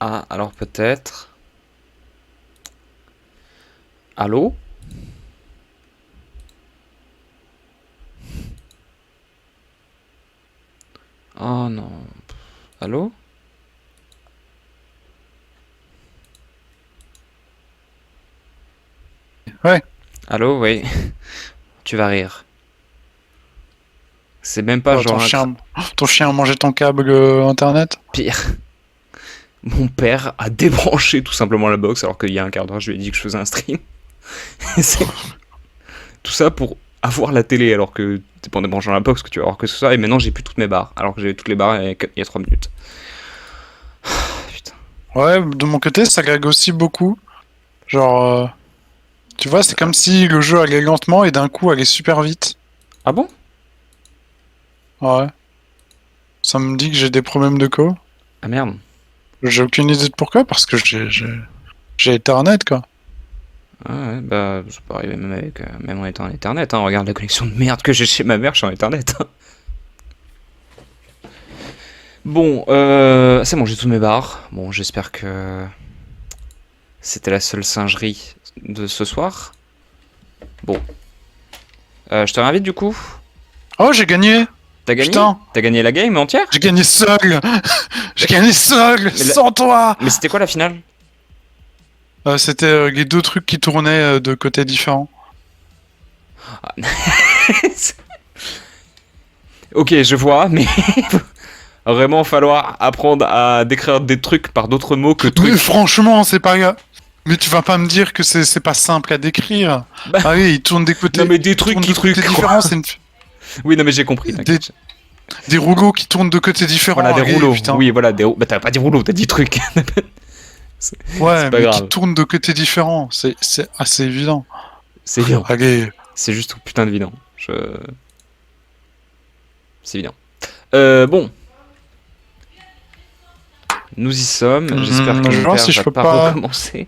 Ah, alors peut-être. Allô? Oh non. Allô? Ouais. Allô, oui. Tu vas rire. C'est même pas Quoi, genre ton chien a mangé ton câble internet? pire. Mon père a débranché tout simplement la box alors qu'il y a un quart d'heure, je lui ai dit que je faisais un stream. C'est tout ça pour avoir la télé alors que c'est pas en débranchant la box que tu vas avoir que ce soit. Et maintenant j'ai plus toutes mes barres alors que j'avais toutes les barres il y a 3 minutes. Putain. Ouais, de mon côté, ça lag aussi beaucoup. Genre, tu vois, c'est comme si le jeu allait lentement et d'un coup allait super vite. Ah bon? Ouais. Ça me dit que j'ai des problèmes de co. Ah merde. J'ai aucune idée de pourquoi, parce que j'ai Ethernet, quoi. Ah ouais, bah ça peut arriver même avec même en étant en internet. Hein. Regarde la connexion de merde que j'ai chez ma mère, je suis en internet. Hein. Bon, c'est bon, j'ai tous mes barres. Bon, j'espère que c'était la seule singerie de ce soir. Bon, je te réinvite du coup. Oh, j'ai gagné! T'as gagné? Putain! T'as gagné la game entière? J'ai gagné seul! J'ai gagné seul! Mais, la- Sans toi! mais c'était quoi la finale? C'était les deux trucs qui tournaient de côtés différents. Ah. Ok, je vois, mais vraiment falloir apprendre à décrire des trucs par d'autres mots que Mais trucs. franchement, c'est pas grave. Mais tu vas pas me dire que c'est pas simple à décrire. Bah, Ah oui, non mais des ils trucs tournent qui de côtés trucs quoi. différents, Oui, non mais j'ai compris, des, t'inquiète. des rouleaux qui tournent de côtés Voilà, différents. des Allez, rouleaux. putain. Oui, voilà, des rouleaux. Bah t'as pas dit rouleaux, t'as dit trucs. c'est c'est Ouais, pas mais qui grave. tournent de côtés différents, c'est assez évident. C'est évident. Allez, C'est juste putain d'évident. C'est évident. Bon, nous y sommes. J'espère que je vais mon voir père si je va peux pas pas. recommencer.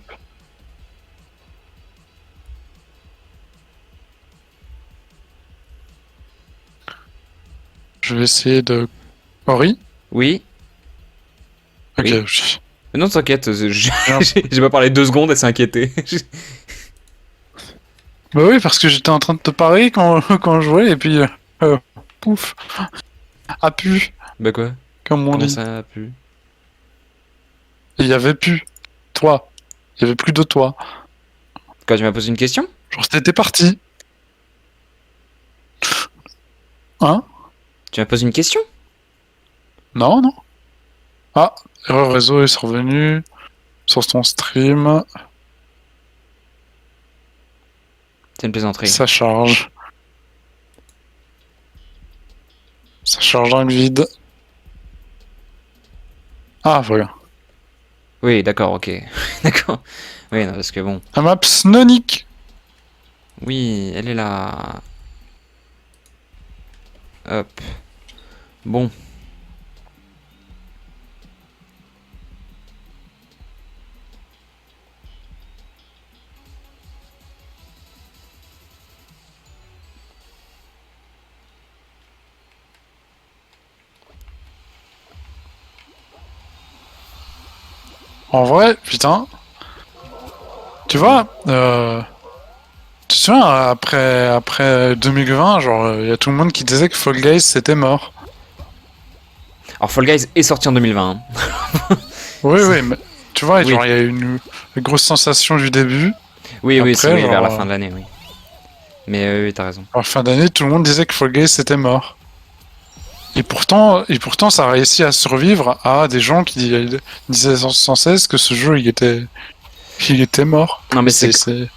Je vais essayer de. Ori? Oui, Ok. oui. Mais non, t'inquiète, J'ai un- j'ai pas parlé 2 secondes, elle s'est inquiétée. Bah oui, parce que j'étais en train de te parler quand, quand je jouais, et puis. Euh, pouf. A pu, Bah quoi? comme on Comment dit. ça a pu? Il y avait plus. Toi. Il y avait plus de toi. Quand tu m'as posé une question? Genre, t'étais parti. Hein? Tu m'as posé une question? Non, non. Ah, erreur réseau est revenu sur ton stream. C'est une plaisanterie. Ça charge. Ça charge dans le vide. Ah, voilà. Oui, d'accord, ok. D'accord. Oui, non, parce que bon. La map Snonic. Oui, elle est là. Hop. Bon. En vrai, putain. Tu vois, tu te souviens, après 2020, genre, il y a tout le monde qui disait que Fall Guys c'était mort. Alors, Fall Guys est sorti en 2020. Hein. Oui, oui, mais tu vois, Oui. genre, il y a eu une grosse sensation du début. Oui, oui, c'est Après, oui, vers la fin genre, de l'année, oui. Mais oui, t'as raison. en fin d'année, tout le monde disait que Fall Guys c'était mort. Et pourtant, ça a réussi à survivre à des gens qui disaient sans cesse que ce jeu, il était mort. Non, mais Mais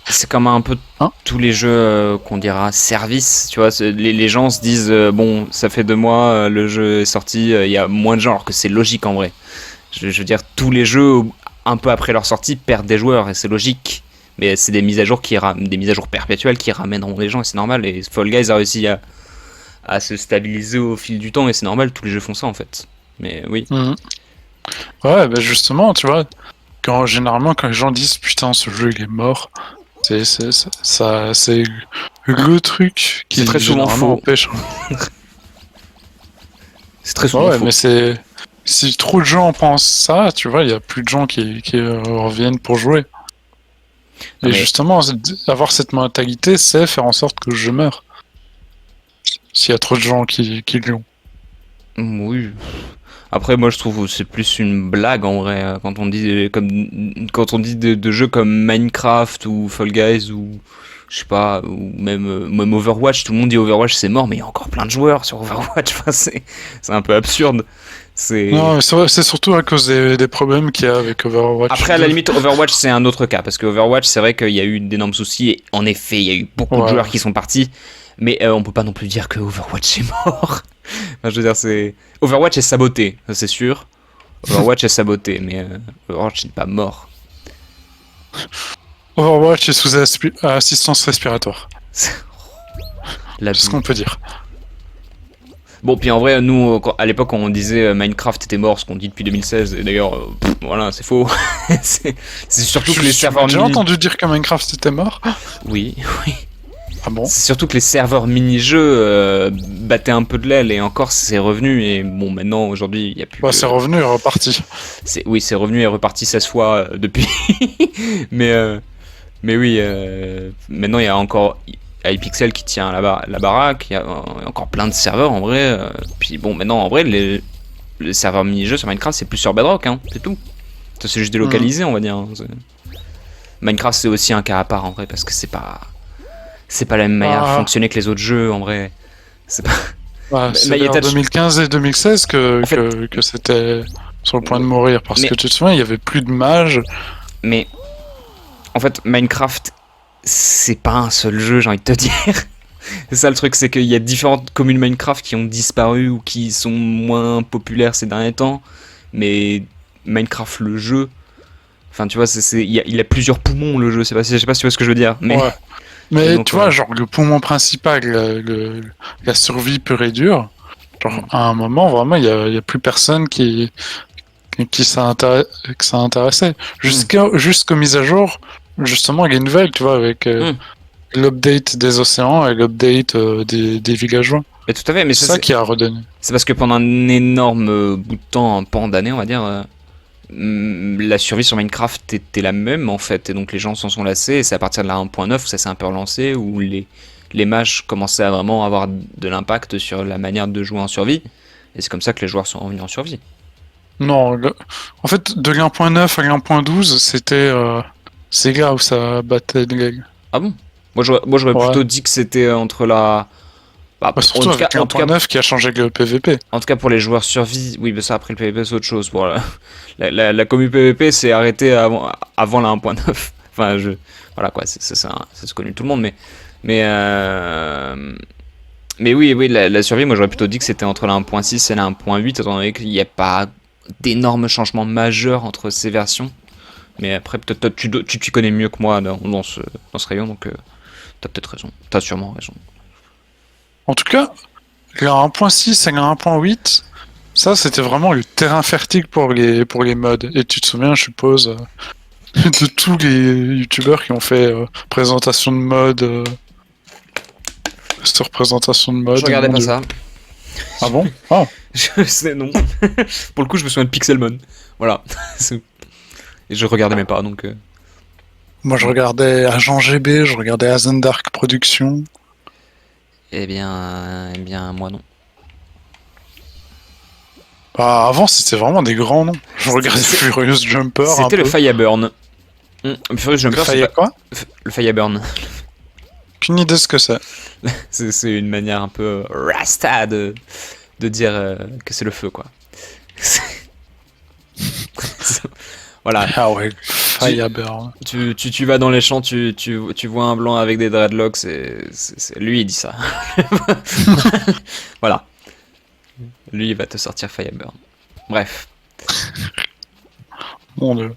c'est comme un peu hein? tous les jeux qu'on dira service, tu vois. Les gens se disent, bon, ça fait 2 mois, le jeu est sorti, il y a moins de gens, alors que c'est logique en vrai. Je veux dire, tous les jeux, un peu après leur sortie, perdent des joueurs, et c'est logique. Mais c'est des mises à jour des mises à jour perpétuelles qui ramèneront les gens, et c'est normal. Et Fall Guys a réussi à se stabiliser au fil du temps, et c'est normal, tous les jeux font ça en fait. Mais oui. Mhm. Ouais, bah justement, tu vois, généralement, quand les gens disent putain, ce jeu il est mort, c'est le truc C'est qui très souvent généralement faux. empêche. C'est très souvent Ouais, faux. mais si trop de gens pensent ça, tu vois, il y a plus de gens qui reviennent pour jouer. Non, Et mais justement, avoir cette mentalité, c'est faire en sorte que je meure. S'il y a trop de gens qui l'ont. oui. Après, moi, je trouve que c'est plus une blague en vrai quand on dit quand on dit de jeux comme Minecraft ou Fall Guys ou je sais pas ou même Overwatch. Tout le monde dit Overwatch c'est mort, mais il y a encore plein de joueurs sur Overwatch. Enfin, c'est un peu absurde. Non, C'est mais c'est vrai, c'est surtout à cause des problèmes qu'il y a avec Overwatch Après, à la 2. limite, Overwatch, c'est un autre cas, parce que Overwatch, c'est vrai qu'il y a eu d'énormes soucis, et en effet, il y a eu beaucoup de Ouais. joueurs qui sont partis, mais on peut pas non plus dire que Overwatch est mort. Enfin, je veux dire, c'est... Overwatch est saboté, ça c'est sûr. Overwatch est saboté, mais Overwatch n'est pas mort. Overwatch est sous assistance respiratoire. La C'est ce qu'on peut dire. Bon, puis en vrai, nous, à l'époque, on disait Minecraft était mort, ce qu'on dit depuis 2016, et d'ailleurs, voilà, c'est faux. C'est surtout que les serveurs J'ai mini... entendu dire que Minecraft était mort. Oui, oui. Ah bon? C'est surtout que les serveurs mini-jeux battaient un peu de l'aile et encore c'est revenu et bon maintenant aujourd'hui il y a plus Bah, c'est revenu et reparti. oui c'est revenu et reparti 16 fois depuis mais mais oui maintenant il y a encore iPixel qui tient la baraque il y a encore plein de serveurs en vrai puis bon maintenant en vrai les serveurs mini-jeux sur Minecraft c'est plus sur Bedrock hein, c'est tout ça c'est juste délocalisé on va dire hein. Minecraft c'est aussi un cas à part en vrai parce que c'est pas la même manière de fonctionner que les autres jeux en vrai. C'est pas. Bah, c'est vers 2015 et 2016 que c'était sur le point de mourir. Parce que tu te souviens, il y avait plus de mages. Mais en fait, Minecraft, c'est pas un seul jeu, j'ai envie de te dire. C'est ça le truc, c'est qu'il y a différentes communes Minecraft qui ont disparu ou qui sont moins populaires ces derniers temps. Mais Minecraft, le jeu. Enfin, tu vois, il a plusieurs poumons le jeu. Je sais pas si tu vois ce que je veux dire. Mais. Ouais. Mais donc, tu vois, genre le poumon principal, la survie pure et dure, genre à un moment, vraiment, il y a plus personne qui ça intéressait. Jusqu'aux mises à jour, justement, il y a une nouvelle, tu vois, avec l'update des océans et l'update des villageois. Mais tout à fait, mais c'est ça qui a redonné. C'est parce que pendant un énorme bout de temps, un pan d'années, on va dire, la survie sur Minecraft était la même en fait, et donc les gens s'en sont lassés, et c'est à partir de la 1.9 où ça s'est un peu relancé, où les mages commençaient à vraiment avoir de l'impact sur la manière de jouer en survie, et c'est comme ça que les joueurs sont revenus en survie. Non, en fait, de l'1.9 à l'1.12, c'était c'est là où ça battait de l'aile. Ah bon? Moi j'aurais plutôt dit que c'était entre la... surtout avec l'1.9 qui a changé le PVP. En tout cas pour les joueurs survie, oui, mais ça après le PVP c'est autre chose. Bon, la commu PVP s'est arrêtée avant la 1.9. Enfin, voilà quoi, c'est connu de tout le monde, mais oui, la survie, moi j'aurais plutôt dit que c'était entre la 1.6 et la 1.8, étant donné qu'il n'y a pas d'énormes changements majeurs entre ces versions. Mais après, peut-être tu connais mieux que moi dans ce rayon, donc t'as peut-être raison. T'as sûrement raison. En tout cas, la 1.6 et la 1.8, ça c'était vraiment le terrain fertile pour les mods. Et tu te souviens, je suppose, de tous les youtubeurs qui ont fait présentation de mode. Sur présentation de mode. Je regardais pas ça. Ah bon? Ah. Je sais, non. Pour le coup, je me souviens de Pixelmon. Voilà. Et je regardais même pas, donc... Moi, je regardais Agent GB, je regardais Azendark Productions. Eh bien, moi non. Bah, avant, c'était vraiment des grands noms. Je regardais Furious Jumper. C'était le Fireburn. Furious Jumper, c'est quoi? Le Fireburn. Aucune idée de ce que c'est. C'est une manière un peu rasta de dire que c'est le feu, quoi. Voilà. Ah ouais, Fireburn. Tu vas dans les champs, tu vois un blanc avec des dreadlocks, lui il dit ça. Voilà. Lui il va te sortir Fireburn. Bref. Mon dieu.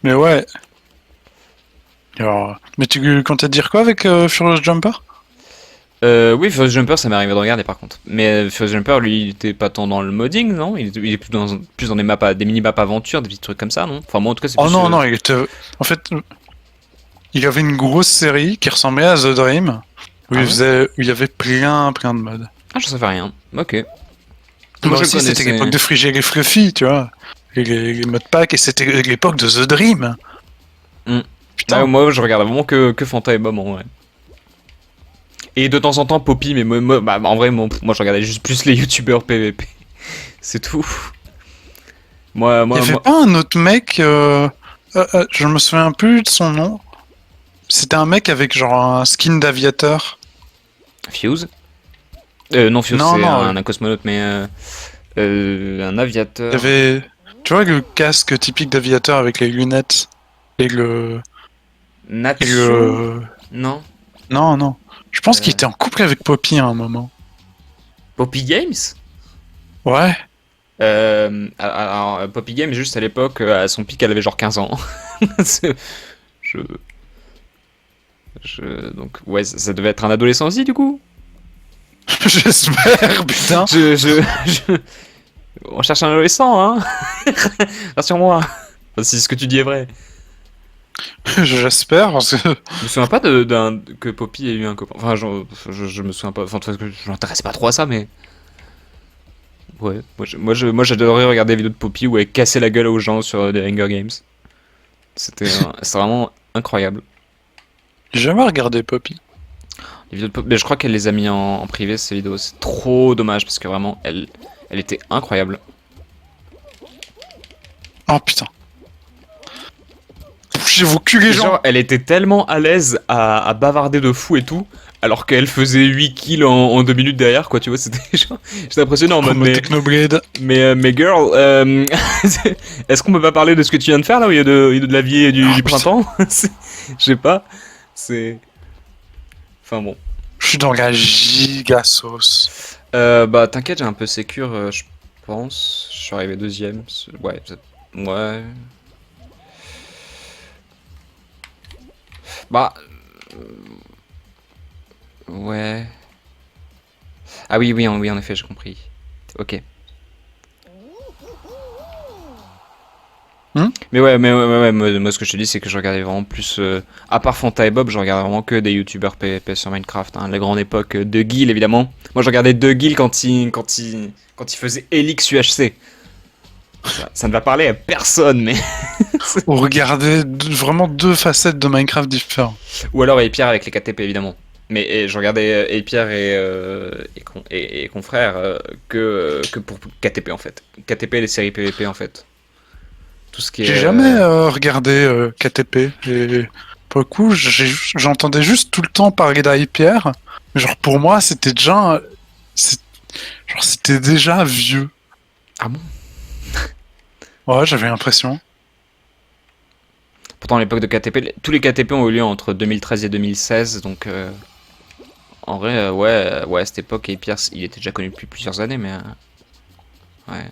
Mais ouais. Alors, mais tu comptais dire quoi avec Furious Jumper? Oui, Furious Jumper, ça m'est arrivé de regarder par contre. Mais Furious Jumper, lui, il était pas tant dans le modding, non? Il est plus dans des maps, des mini-maps aventures, des petits trucs comme ça, non? Enfin, moi en tout cas, c'est plus... non, il était... En fait, il avait une grosse série qui ressemblait à The Dream, où, où il y avait plein de modes. Ah, je sais rien. Ok. Moi je aussi, c'était connaissais. l'époque de Frigel et Fluffy, tu vois. Et les modpacks, et c'était l'époque de The Dream. Mm. Putain. Moi, je regardais vraiment que Fanta et Bob en vrai. Et de temps en temps Poppy, mais bah, en vrai, moi, je regardais juste plus les youtubeurs PVP. C'est tout. Il y avait Moi. pas un autre mec, je me souviens plus de son nom. C'était un mec avec genre un skin d'aviateur. Fuse Non, Fuse, Non, c'est non, un cosmonaute, mais un il y aviateur. avait, tu vois, le casque typique d'aviateur avec les lunettes et et Natsu le... Non. Non, non. Je pense qu'il Euh, était en couple avec Poppy à un moment. Poppy Games Ouais. alors, Poppy Games, juste à l'époque, à son pic, elle avait genre 15 ans. je... Donc, ouais, ça devait être un adolescent aussi, du coup. J'espère, putain. On cherche un adolescent, hein. Rassure-moi. Enfin, si ce que tu dis est vrai. J'espère, parce que... Je me souviens pas que Poppy ait eu un copain. Enfin, je me souviens pas. Enfin, parce que je m'intéresse pas trop à ça, mais. Ouais. Moi, j'adorais regarder des vidéos de Poppy où elle cassait la gueule aux gens sur des Hunger Games. C'était vraiment incroyable. J'ai jamais regardé Poppy. Les vidéos de Poppy, mais je crois qu'elle les a mis en privé ces vidéos. C'est trop dommage parce que vraiment, elle était incroyable. Oh putain. J'évoque les gens. Genre, elle était tellement à l'aise à bavarder de fou et tout, alors qu'elle faisait 8 kills en 2 minutes derrière, quoi, tu vois, c'était genre... J'étais impressionné en mode, Promo Technoblade. mais girl, est-ce qu'on peut pas parler de ce que tu viens de faire, là, au lieu de la vie et du printemps? Je sais pas, c'est... Enfin bon. Je suis dans la giga sauce. Bah, t'inquiète, j'ai un peu sécure, je pense. Je suis arrivé deuxième, ouais, ouais... Bah... Ouais... Ah oui, oui, en effet, j'ai compris. Ok. Mais ouais, moi, ce que je te dis, c'est que je regardais vraiment plus. À part Fanta et Bob, je regardais vraiment que des youtubeurs PvP sur Minecraft. Hein. La grande époque de Guil, évidemment. Moi, je regardais De Guil quand il faisait Elix UHC. Ça ne va parler à personne, mais. On regardait vraiment deux facettes de Minecraft différentes. Ou alors Pierre avec les KTP, évidemment. Mais je regardais Pierre et confrères que pour KTP, en fait. KTP et les séries PvP, en fait. Tout ce qui est. J'ai jamais regardé KTP. Pour le coup, j'entendais juste tout le temps parler d'Hypierre. Mais genre pour moi, c'était déjà, genre c'était déjà vieux. Ah bon? Ouais, j'avais l'impression. Pourtant, à l'époque de KTP, tous les KTP ont eu lieu entre 2013 et 2016, donc en vrai, ouais, à cette époque, Pierre, il était déjà connu depuis plusieurs années, mais ouais.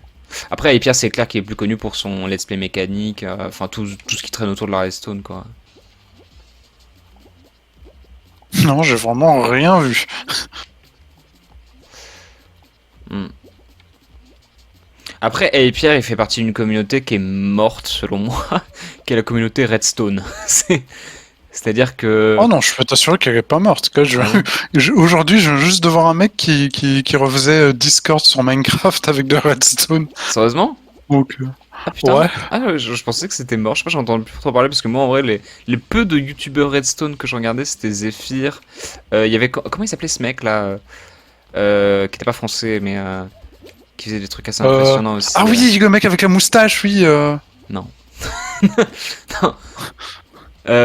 Après, Pierre, c'est clair qu'il est plus connu pour son let's play mécanique, enfin tout ce qui traîne autour de la redstone, quoi. Non, j'ai vraiment rien vu. Après, Pierre, il fait partie d'une communauté qui est morte, selon moi, qui est la communauté Redstone. C'est-à-dire que... Oh non, je peux t'assurer qu'elle est pas morte. Quoi. Aujourd'hui, je viens juste de voir un mec qui refaisait Discord sur Minecraft avec de Redstone. Sérieusement? Donc, ah putain, ouais. ah, je pensais que c'était mort. Je sais pas, j'ai entendu plus trop parler parce que moi, en vrai, les peu de youtubeurs Redstone que je regardais, c'était Zephyr. Il y avait. Comment il s'appelait ce mec là qui était pas français, mais qui faisait des trucs assez impressionnants aussi. Ah oui, le mec avec la moustache, oui. Non. Non.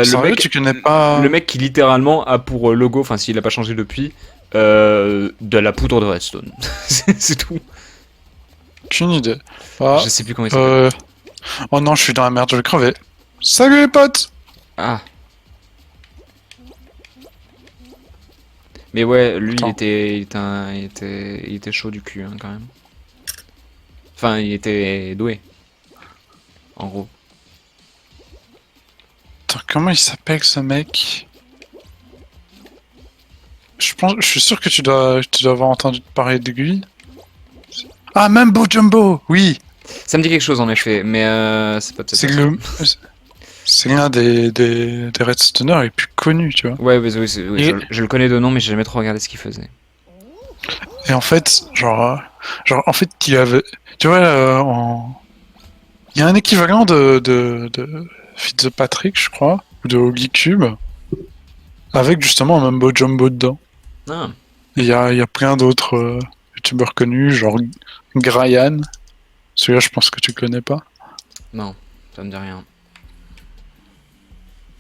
Sérieux, tu connais pas. Le mec qui littéralement a pour logo, enfin s'il a pas changé depuis, de la poudre de Redstone. C'est tout. Aucune idée. Ah, Je sais plus comment il s'appelle. Oh non, je suis dans la merde, je vais crever. Salut les potes. Ah. Mais ouais, lui il était chaud du cul hein, quand même. Enfin, il était doué. En gros. Attends, comment il s'appelle ce mec? Je suis sûr que tu dois avoir entendu parler de lui. Ah, Mambo Jumbo, oui. Ça me dit quelque chose en effet, mais c'est pas peut-être. C'est l'un des Redstoners les plus connus, tu vois. Ouais, oui, je le connais de nom, mais j'ai jamais trop regardé ce qu'il faisait. Et en fait, en fait, il avait, tu vois, il y a un équivalent de Fitzpatrick, je crois, ou de Holy Cube, avec justement un Mumbo Jumbo dedans. Ah, Et il y a plein d'autres youtubeurs connus, genre Gryan. Celui-là, je pense que tu connais pas. non, ça me dit rien.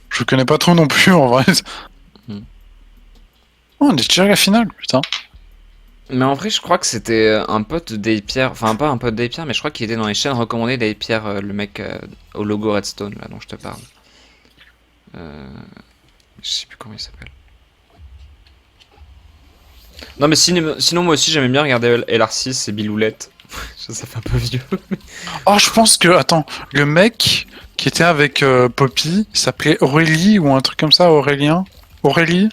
Je le connais pas trop non plus, en vrai. Hmm. Oh, on est déjà à la finale, putain. Mais en vrai, je crois que c'était un pote d'Aipierre, enfin pas un pote d'Aipierre, mais je crois qu'il était dans les chaînes recommandées d'Aipierre, le mec au logo Redstone, là, dont je te parle. Euh, je sais plus comment il s'appelle. Non, mais sinon, moi aussi, j'aimais bien regarder LR6 et Biloulette. Ça fait un peu vieux. Oh, je pense que, attends, le mec qui était avec Poppy, il s'appelait Aurélie ou un truc comme ça, Aurélien. Aurélie,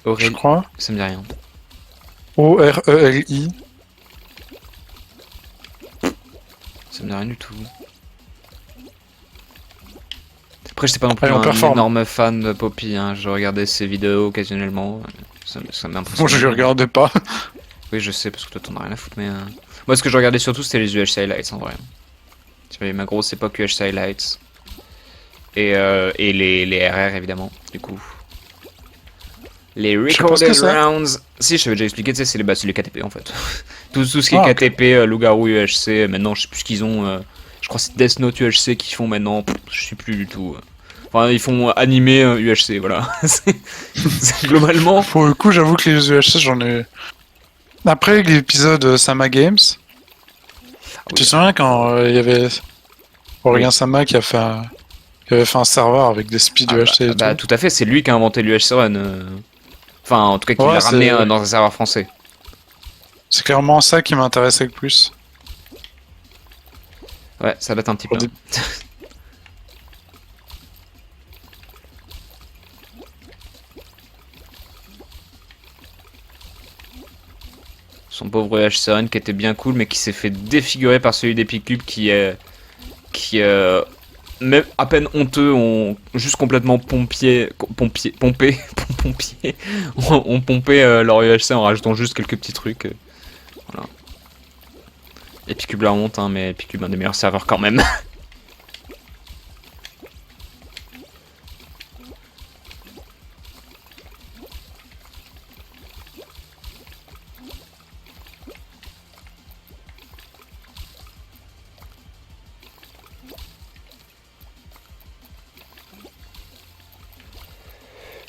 je Aurélie, crois. ça me dit rien. Oreli. Ça me dit rien du tout. Après, j'étais pas non plus Allez, on un performe. énorme fan de Poppy, hein. Je regardais ses vidéos occasionnellement. Ça Moi, m'impressionnait. je le regardais pas. Oui, je sais, parce que toi, t'en as rien à foutre, mais... Moi, ce que je regardais surtout, c'était les UHC Highlights, en vrai. Tu vois, ma grosse époque UHC Highlights. Et les RR, évidemment, du coup. Les Je sais pas ce que Recorded c'est. Rounds... Si, je t'avais déjà expliqué, tu sais, c'est les KTP, en fait. Tout ce qui est Ah, ok. KTP, Loup-Garou, UHC, maintenant, je sais plus ce qu'ils ont... je crois que c'est Death Note UHC qu'ils font maintenant, je sais plus du tout. Enfin, ils font animé UHC, voilà. Globalement... Pour le coup, j'avoue que les UHC, j'en ai. Après l'épisode Sama Games, Ah tu oui, te souviens quand il y avait oui. Aurélien Sama qui avait fait un serveur avec des speed UHC et Bah, tout. tout à fait, c'est lui qui a inventé l'UHC Run. Enfin, en tout cas, qui Ouais, l'a ramené dans un serveur français. c'est clairement ça qui m'intéressait le plus. Ouais, ça date un petit Au peu. dé- Son pauvre UHC Run qui était bien cool, mais qui s'est fait défigurer par celui d'Epicube qui même à peine honteux, ont juste complètement pompier, ont pompé leur UHC en rajoutant juste quelques petits trucs. Voilà. Epicube la honte, hein, mais Epicube un des meilleurs serveurs quand même.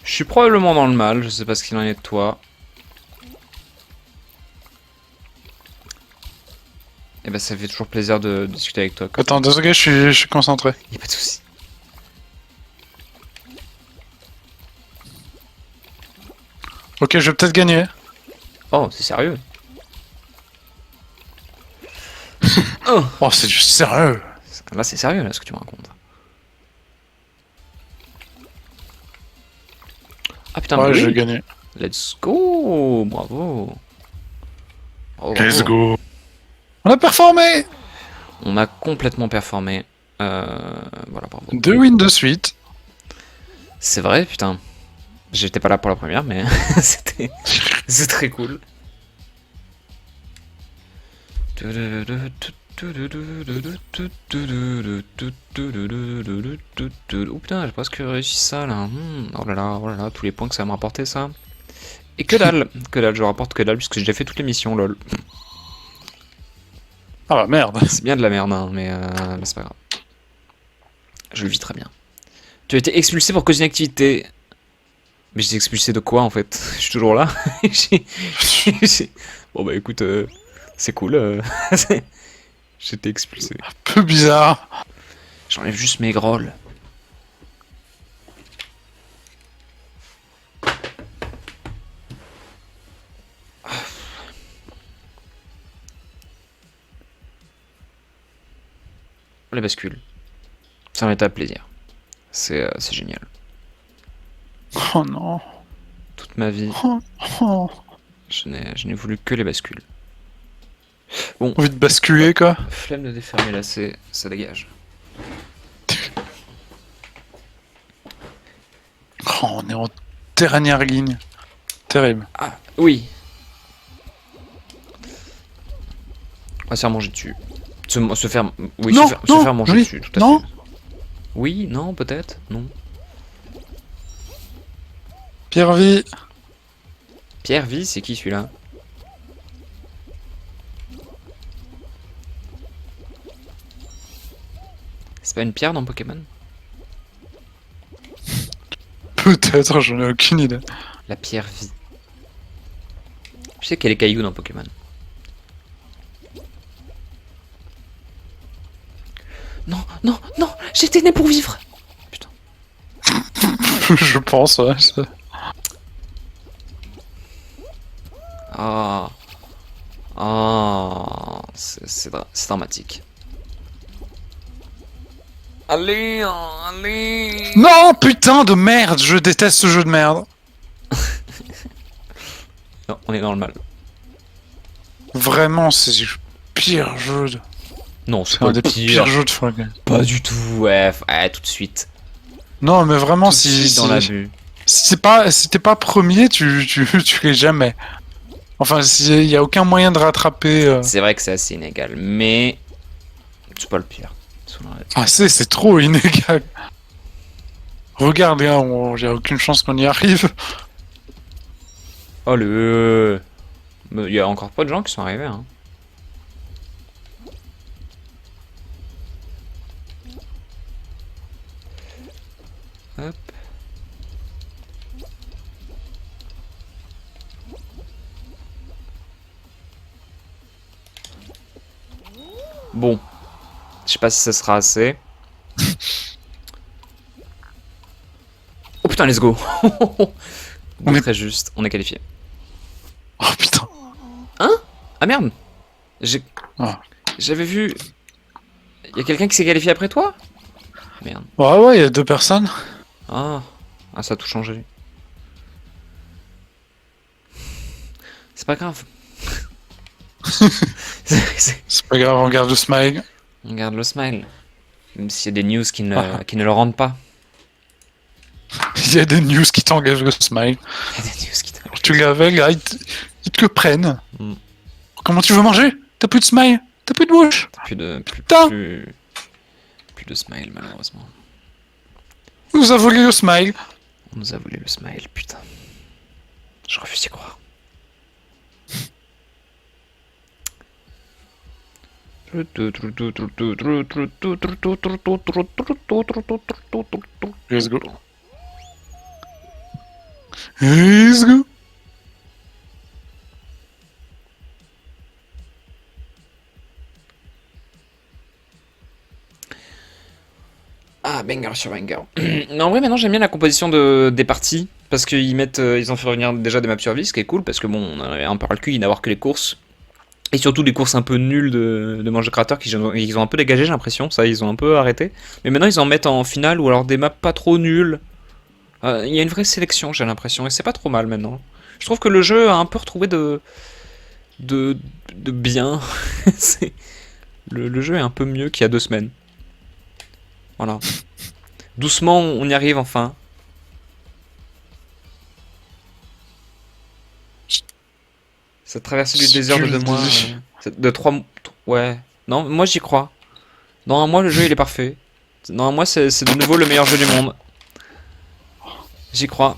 Je suis probablement dans le mal, je sais pas ce qu'il en est de toi. Et bah ça fait toujours plaisir de discuter avec toi. Attends, désolé, je suis concentré. Y'a pas de soucis. Ok, je vais peut-être gagner. Oh, c'est sérieux. Oh, Oh, c'est du sérieux. là c'est sérieux là ce que tu me racontes. Ah putain, mais Ouais, je vais oui. gagner. Let's go. Bravo. Bravo, Let's bravo. go. On a performé. On a complètement performé. Voilà, bravo. 2 wins de suite. C'est vrai, putain. J'étais pas là pour la première, mais c'est très cool. Oh putain, j'ai presque réussi ça là. Oh là là, tous les points que ça va me rapporter ça. Et que dalle, je rapporte que dalle puisque j'ai déjà fait toutes les missions, lol. Ah bah merde. C'est bien de la merde, hein, mais c'est pas grave. Je le vis très bien. Tu as été expulsé pour cause d'une activité. Mais j'étais expulsé de quoi en fait? Je suis toujours là. Bon bah écoute, c'est cool. J'étais expulsé. Peu bizarre. J'enlève juste mes grolles. Les bascules. Ça m'est à plaisir. C'est génial. Oh non. Toute ma vie, Oh, oh. je n'ai voulu que les bascules. Envie de basculer quoi. Flemme de défermer là, ça dégage. Oh, on est en dernière ligne. Terrible. Ah, oui. Ah, se faire manger dessus. Se faire... Oui, Non, se non, faire manger oui, dessus, tout à non. fait. Oui, non, peut-être, non. Pierre vie. Pierre vie, c'est qui celui-là? C'est pas une pierre dans Pokémon? Peut-être, j'en ai aucune idée. La pierre vie. Je sais qu'elle est caillou dans Pokémon. Non, non, non, j'étais né pour vivre. Putain. Je pense, ouais. Ah. Ah. C'est dramatique. Allez, allez. Non, putain de merde, je déteste ce jeu de merde. Non, on est dans le mal. Vraiment, c'est le pire jeu de... Non, c'est C'est pas un le des pire. pires jeux de Fall Guys. Pas du tout, ouais, ouais, tout de suite. Non, mais vraiment, Tout de suite dans l'abus. si t'es pas premier, tu l'es jamais. Enfin, il y a aucun moyen de rattraper. C'est vrai que c'est assez inégal, mais c'est pas le pire. Ah, c'est trop inégal. Regarde, gars, y a aucune chance qu'on y arrive. Oh il y a encore pas de gens qui sont arrivés, hein. Hop. Bon. Je sais pas si ça sera assez. Oh putain, let's go. On est- Très juste, on est qualifié. Oh putain. Ah merde. Ah. J'avais vu... Y a quelqu'un qui s'est qualifié après toi? Merde. Ouais, il y a 2 personnes. Ah, ça a tout changé. C'est pas grave. C'est pas grave, on garde le smile. On garde le smile. Même s'il y a des news qui ne le rendent pas. Il y a des news qui t'engagent le smile. Il y a des news qui Tu l'avais, là, ils te le prennent. Mm. Comment tu veux manger? T'as plus de smile? T'as plus de bouche? Plus de smile, malheureusement. On nous a volé le smile. On nous a volé le smile, putain. Je refuse d'y croire. Let's go. Let's go. Ah, banger sur banger. Non, en vrai, maintenant j'aime bien la composition des parties. Parce qu'ils ils ont fait revenir déjà des maps survie, ce qui est cool. Parce que bon, on avait un peu ras le cul d'avoir que les courses. Et surtout des courses un peu nulles de Mange Créateur qu'ils ont un peu dégagé, j'ai l'impression. Ça, ils ont un peu arrêté. Mais maintenant, ils en mettent en finale ou alors des maps pas trop nulles. Il y a une vraie sélection, j'ai l'impression. Et c'est pas trop mal maintenant. Je trouve que le jeu a un peu retrouvé de bien. Le jeu est un peu mieux qu'il y a 2 semaines. Voilà. Doucement, on y arrive enfin. Cette traversée du désert de 2 mois. De 3 mois. Ouais. Non, moi j'y crois. Dans un mois, le jeu il est parfait. Dans un mois, c'est de nouveau le meilleur jeu du monde. J'y crois.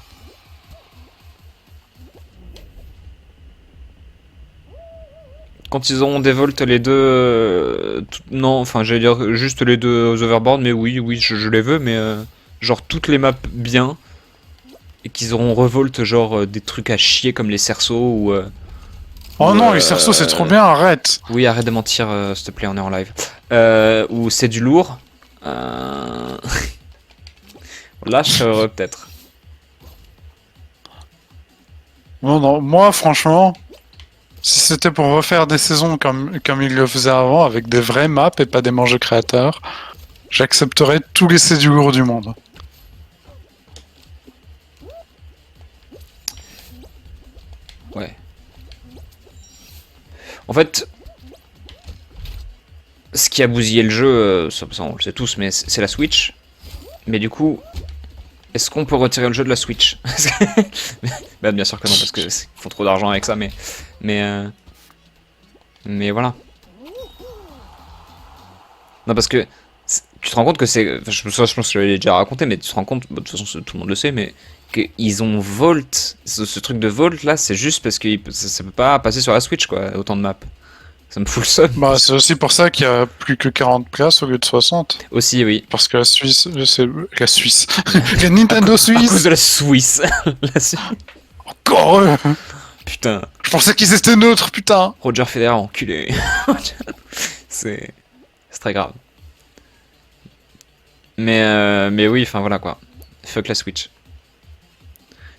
Quand ils auront dévolt les deux... non, enfin j'allais dire juste les deux overboard, mais oui, je les veux, mais genre toutes les maps bien. Et qu'ils auront revolt genre des trucs à chier comme les cerceaux ou... Oh non, les cerceaux c'est trop bien, arrête. Oui, arrête de mentir, s'il te plaît, on est en live. Ou c'est du lourd. Là, je serais heureux peut-être. Non, moi franchement, si c'était pour refaire des saisons comme ils le faisaient avant, avec des vraies maps et pas des Mange Créateurs, j'accepterais tous les cédulures du monde. Ouais. En fait, ce qui a bousillé le jeu, ça on le sait tous, mais c'est la Switch. Mais du coup, est-ce qu'on peut retirer le jeu de la Switch? Bah, bien sûr que non, parce qu'ils font trop d'argent avec ça, mais voilà. Non, parce que tu te rends compte que c'est. Enfin, je pense que je l'ai déjà raconté, mais tu te rends compte, bon, de toute façon, tout le monde le sait, mais qu'ils ont Volt. Ce truc de Volt là, c'est juste parce que ça peut pas passer sur la Switch, quoi, autant de maps. Ça me fout le seum. Bah, c'est aussi pour ça qu'il y a plus que 40 places au lieu de 60. Aussi, oui. Parce que la Suisse, c'est la Suisse. La Nintendo À cause Suisse. de la Suisse. Encore eux. Putain. Je pensais qu'ils étaient neutres, putain. Roger Federer, enculé. C'est très grave. Mais oui, enfin voilà quoi. Fuck la Switch.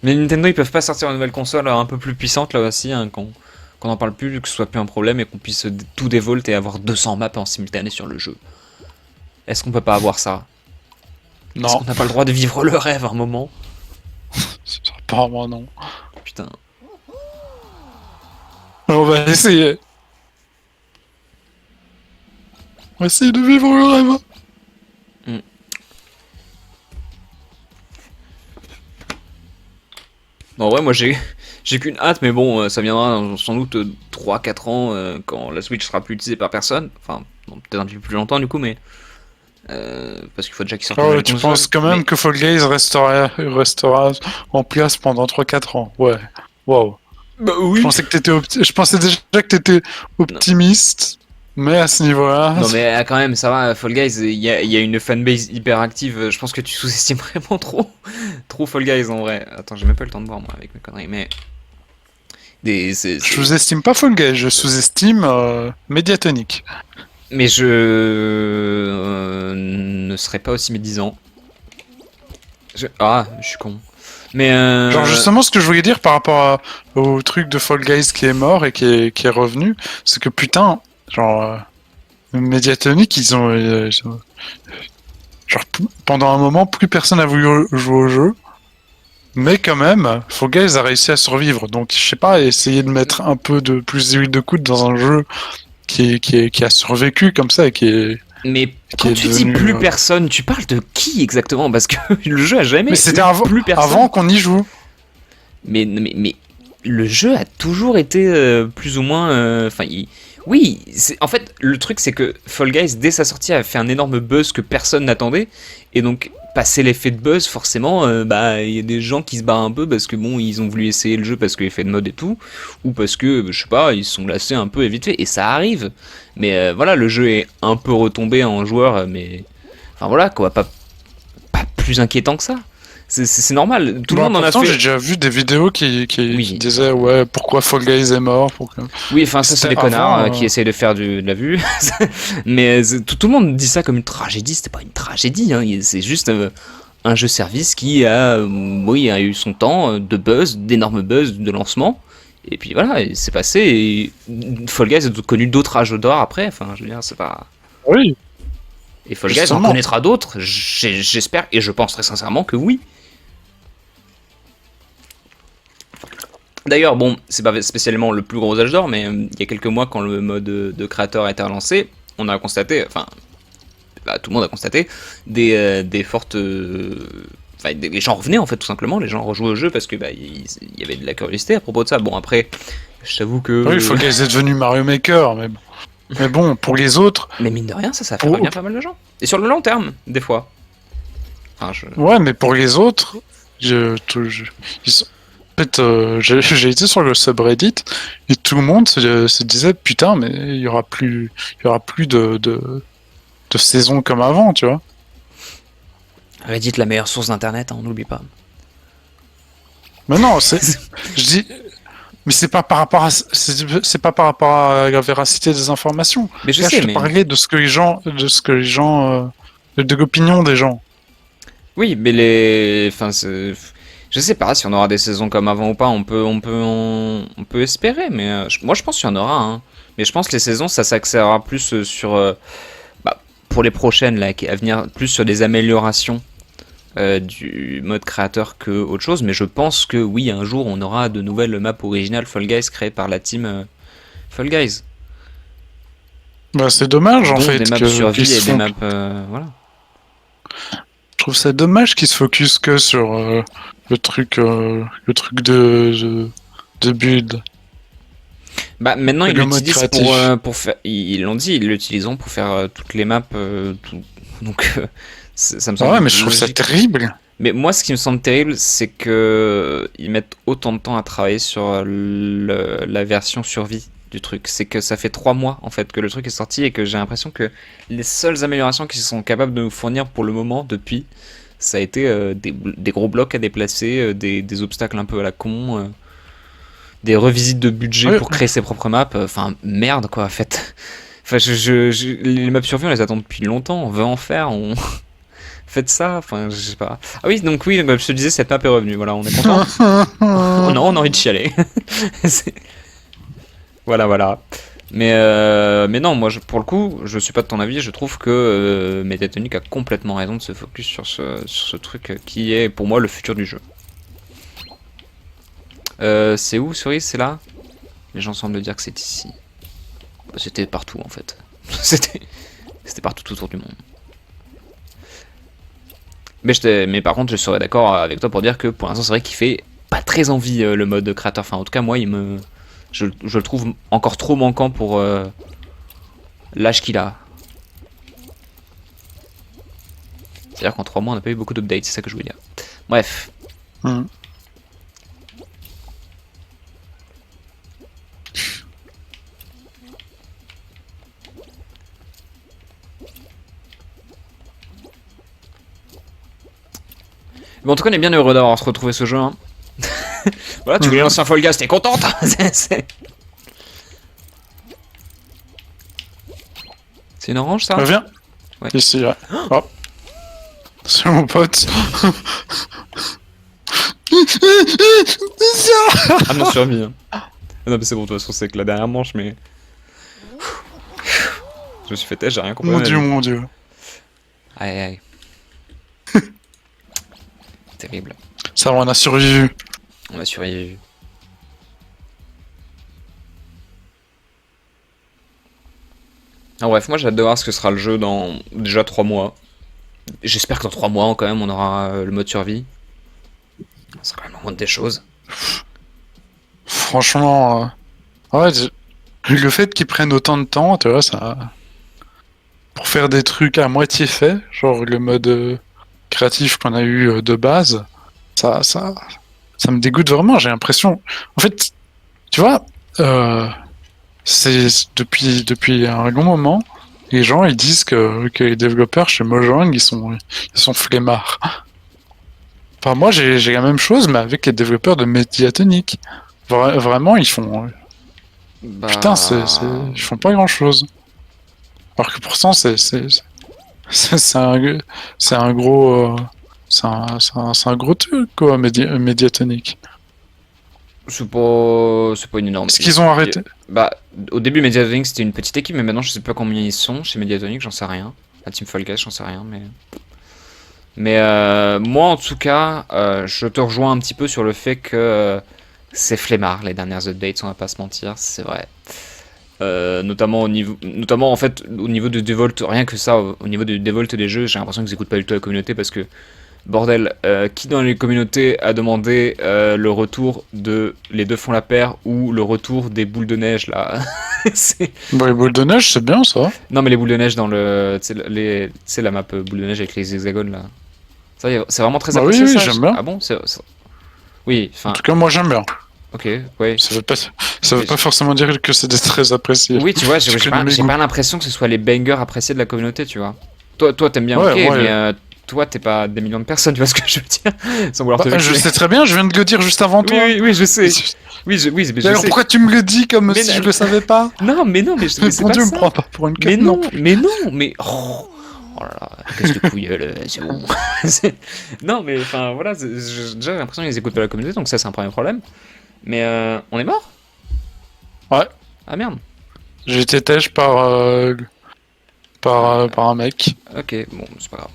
Mais Nintendo, ils peuvent pas sortir une nouvelle console un peu plus puissante là aussi, hein, qu'on en parle plus, que ce soit plus un problème et qu'on puisse tout dévolt et avoir 200 maps en simultané sur le jeu. Est-ce qu'on peut pas avoir ça? Est-ce Non, qu'on n'a pas le droit de vivre le rêve à un moment? apparemment non. Putain. On va essayer. On va essayer de vivre le rêve. Bon, ouais, moi j'ai qu'une hâte, mais bon, ça viendra dans sans doute 3-4 ans quand la Switch sera plus utilisée par personne. Enfin, bon, peut-être un petit peu plus longtemps du coup, mais. Parce qu'il faut déjà qu'ils sortent une Ah ouais, nouvelle tu console. penses quand même Mais- que Fall Guys restera en place pendant 3-4 ans. Ouais. Wow. Bah Je oui! pensais que je pensais déjà que t'étais Non. optimiste, mais à ce niveau-là. Non mais quand même, ça va, Fall Guys, il y a une fanbase hyper active, je pense que tu sous-estimes vraiment trop Fall Guys en vrai. Attends, j'ai même pas le temps de voir moi avec mes conneries, mais... Je sous-estime pas Fall Guys, je sous-estime Mediatonic. Mais je ne serais pas aussi médisant. Ah, je suis con. Mais Genre justement ce que je voulais dire par rapport au truc de Fall Guys qui est mort et qui est revenu, c'est que putain, genre Mediatonic genre pendant un moment plus personne a voulu jouer au jeu, mais quand même Fall Guys a réussi à survivre. Donc je sais pas, essayer de mettre un peu de plus d'huile de coude dans un jeu qui a survécu comme ça et Mais qui quand est tu dis devenu, plus personne, tu parles de qui exactement? Parce que le jeu a jamais Mais c'était eu plus personne. avant qu'on y joue. Mais le jeu a toujours été plus ou moins. Enfin, oui, en fait, le truc c'est que Fall Guys, dès sa sortie, a fait un énorme buzz que personne n'attendait. Et donc, passé l'effet de buzz, forcément, bah, il y a des gens qui se barrent un peu parce que bon, ils ont voulu essayer le jeu parce que l'effet de mode et tout. Ou parce que, je sais pas, ils se sont lassés un peu et vite fait. Et ça arrive. Mais voilà, le jeu est un peu retombé en joueur, mais. Enfin voilà, quoi, pas plus inquiétant que ça. C'est normal, tout le monde en a pourtant, fait. j'ai déjà vu des vidéos qui Oui. disaient ouais pourquoi Fall Guys est mort. Pourquoi... Oui, enfin ça c'est C'était des connards avant, qui essayent de faire de la vue. Mais tout le monde dit ça comme une tragédie, c'était pas une tragédie, hein. C'est juste un jeu service qui oui, a eu son temps de buzz, d'énormes buzz de lancement. Et puis voilà, et c'est passé et Fall Guys a connu d'autres âges d'or après, enfin je veux dire, c'est pas... Oui. Et Fall Guys en Justement. connaîtra d'autres, j'espère et je pense très sincèrement que oui. D'ailleurs, bon, c'est pas spécialement le plus gros âge d'or, mais il y a quelques mois, quand le mode de créateur a été relancé, on a constaté, enfin, bah, tout le monde a constaté, des fortes. Enfin, les gens revenaient en fait, tout simplement, les gens rejouaient au jeu parce que bah, il y avait de la curiosité à propos de ça. Bon, après, je t'avoue que. Oui, Fall Guys est devenu Mario Maker, mais bon. Mais bon, pour les autres. Mais mine de rien, ça fait Pour- revenir pas mal de gens. Et sur le long terme, des fois. Enfin, Ouais, mais pour les autres, ils sont- en fait, j'ai été sur le subreddit et tout le monde se disait putain, mais il y aura plus de saison comme avant, tu vois. Reddit, la meilleure source d'internet, hein, on n'oublie pas. Mais non, je dis, mais c'est pas par rapport à, c'est pas par rapport à la véracité des informations. Mais je Là, sais, je te mais. parlais de ce que les gens, de l'opinion des gens. Oui, mais les. Enfin, je sais pas si on aura des saisons comme avant ou pas, on peut espérer, mais moi je pense qu'il y en aura, hein. Mais je pense que les saisons, ça s'axera plus sur. Bah, pour les prochaines, là, à venir, plus sur des améliorations du mode créateur que autre chose, mais je pense que oui, un jour on aura de nouvelles maps originales Fall Guys créées par la team Fall Guys. Bah, c'est dommage en Dont fait des maps qu'ils survie se et des font- maps. Voilà. Je trouve ça dommage qu'ils se focus que sur le truc de build. Bah maintenant Et ils le mode l'utilisent créatif. pour faire. Ils l'ont dit, ils l'utiliseront pour faire toutes les maps. Donc ça me Ah ouais, semble mais je trouve ça logique. terrible. Mais moi, ce qui me semble terrible, c'est que ils mettent autant de temps à travailler sur la version survie du truc. C'est que ça fait 3 mois en fait que le truc est sorti et que j'ai l'impression que les seules améliorations qu'ils sont capables de nous fournir pour le moment depuis, ça a été des gros blocs à déplacer, des obstacles un peu à la con, des revisites de budget Ouais, pour créer ses propres maps. Enfin, merde quoi, en fait. Enfin, les maps survie, on les attend depuis longtemps. On veut en faire, on faites ça. Enfin, je sais pas. Ah oui, donc oui, comme je te disais, cette map est revenue. Voilà, on est content. Oh non, on a envie de chialer. C'est- Voilà, voilà. Mais non, moi, pour le coup, je suis pas de ton avis. Je trouve que Mediatonic a complètement raison de se focus sur ce truc qui est, pour moi, le futur du jeu. C'est où, Cerise? C'est là? Les gens semblent dire que c'est ici. C'était partout, en fait. C'était c'était partout autour du monde. Mais par contre, je serais d'accord avec toi pour dire que pour l'instant, c'est vrai qu'il fait pas très envie le mode créateur. Enfin, en tout cas, moi, je le trouve encore trop manquant pour l'âge qu'il a. C'est-à-dire qu'en 3 mois, on n'a pas eu beaucoup d'updates, c'est ça que je voulais dire. Bref. Hmm. Bon, en tout cas, on est bien heureux d'avoir se retrouvé ce jeu. Hein. Voilà, tu voulais lancer un Fall Guys, t'es contente. C'est une orange, ça? Viens. Ouais. Ici, ouais. Hop. C'est mon pote. Ah non, survie. Hein. Ah non, mais c'est bon, de toute façon, c'est que la dernière manche, mais. Je me suis fait têche, j'ai rien compris. Mon dieu, mon dieu. Aïe, aïe. Terrible. Ça va, on a survécu. On a survécu. Ah, bref, moi j'ai hâte de voir ce que sera le jeu dans déjà 3 mois. J'espère que dans 3 mois, quand même, on aura le mode survie. C'est quand même la moindre des choses. Franchement, ouais, le fait qu'ils prennent autant de temps, tu vois, ça. Pour faire des trucs à moitié faits, genre le mode créatif qu'on a eu de base, ça me dégoûte vraiment. J'ai l'impression. En fait, tu vois, c'est depuis un long moment, les gens ils disent que les développeurs chez Mojang ils sont flemmards. Enfin, moi j'ai la même chose, mais avec les développeurs de Mediatonic. Vraiment, ils font. Bah. Putain, ils font pas grand chose. Alors que pourtant, c'est un gros. C'est un gros truc, quoi, Mediatonic. C'est pas une énorme Est-ce équipe. qu'ils ont arrêté? Bah, au début, Mediatonic c'était une petite équipe, mais maintenant je sais pas combien ils sont chez Mediatonic, j'en sais rien. La Team Fall Guys, j'en sais rien, mais. Mais moi en tout cas, je te rejoins un petit peu sur le fait que c'est flemmard les dernières updates, on va pas se mentir, c'est vrai. Notamment en fait au niveau de Devolt, rien que ça, au niveau du Devolt des jeux, j'ai l'impression qu'ils écoutent pas du tout la communauté parce que bordel, qui dans les communautés a demandé le retour de les deux font la paire ou le retour des boules de neige là. Bah, les boules de neige, c'est bien ça. Non mais les boules de neige dans le, tu sais la map boule de neige avec les hexagones là. Ça, c'est vraiment très Bah oui, apprécié oui, ça. j'aime bien. Ah bon, oui, En enfin, tout cas, moi j'aime bien. ok, ouais. Ça veut pas forcément dire que c'est des très appréciés. Oui, tu vois, j'ai Je pas, connais mes j'ai goûts. pas l'impression que ce soit les bangers appréciés de la communauté, tu vois. Toi t'aimes bien, Ouais, ok, ouais. mais toi, t'es pas des millions de personnes, tu vois ce que je veux dire? Sans vouloir te Bah, je vexer. sais très bien, je viens de le dire juste avant Oui, toi. oui, oui, je sais. Oui, mais je Alors sais. pourquoi tu me le dis comme Mais si non. je le savais pas? Non, mais mais c'est Mon pas dieu, me ça. prends pas pour une Mais quête non, non. mais non, mais oh là là, qu'est-ce que couilleul, c'est bon. Non, mais enfin voilà, déjà j'ai l'impression qu'ils écoutent pas la communauté, donc ça c'est un premier problème. Mais on est mort? Ouais, Ah merde. j'ai été têche par un mec. Ok, bon, c'est pas grave.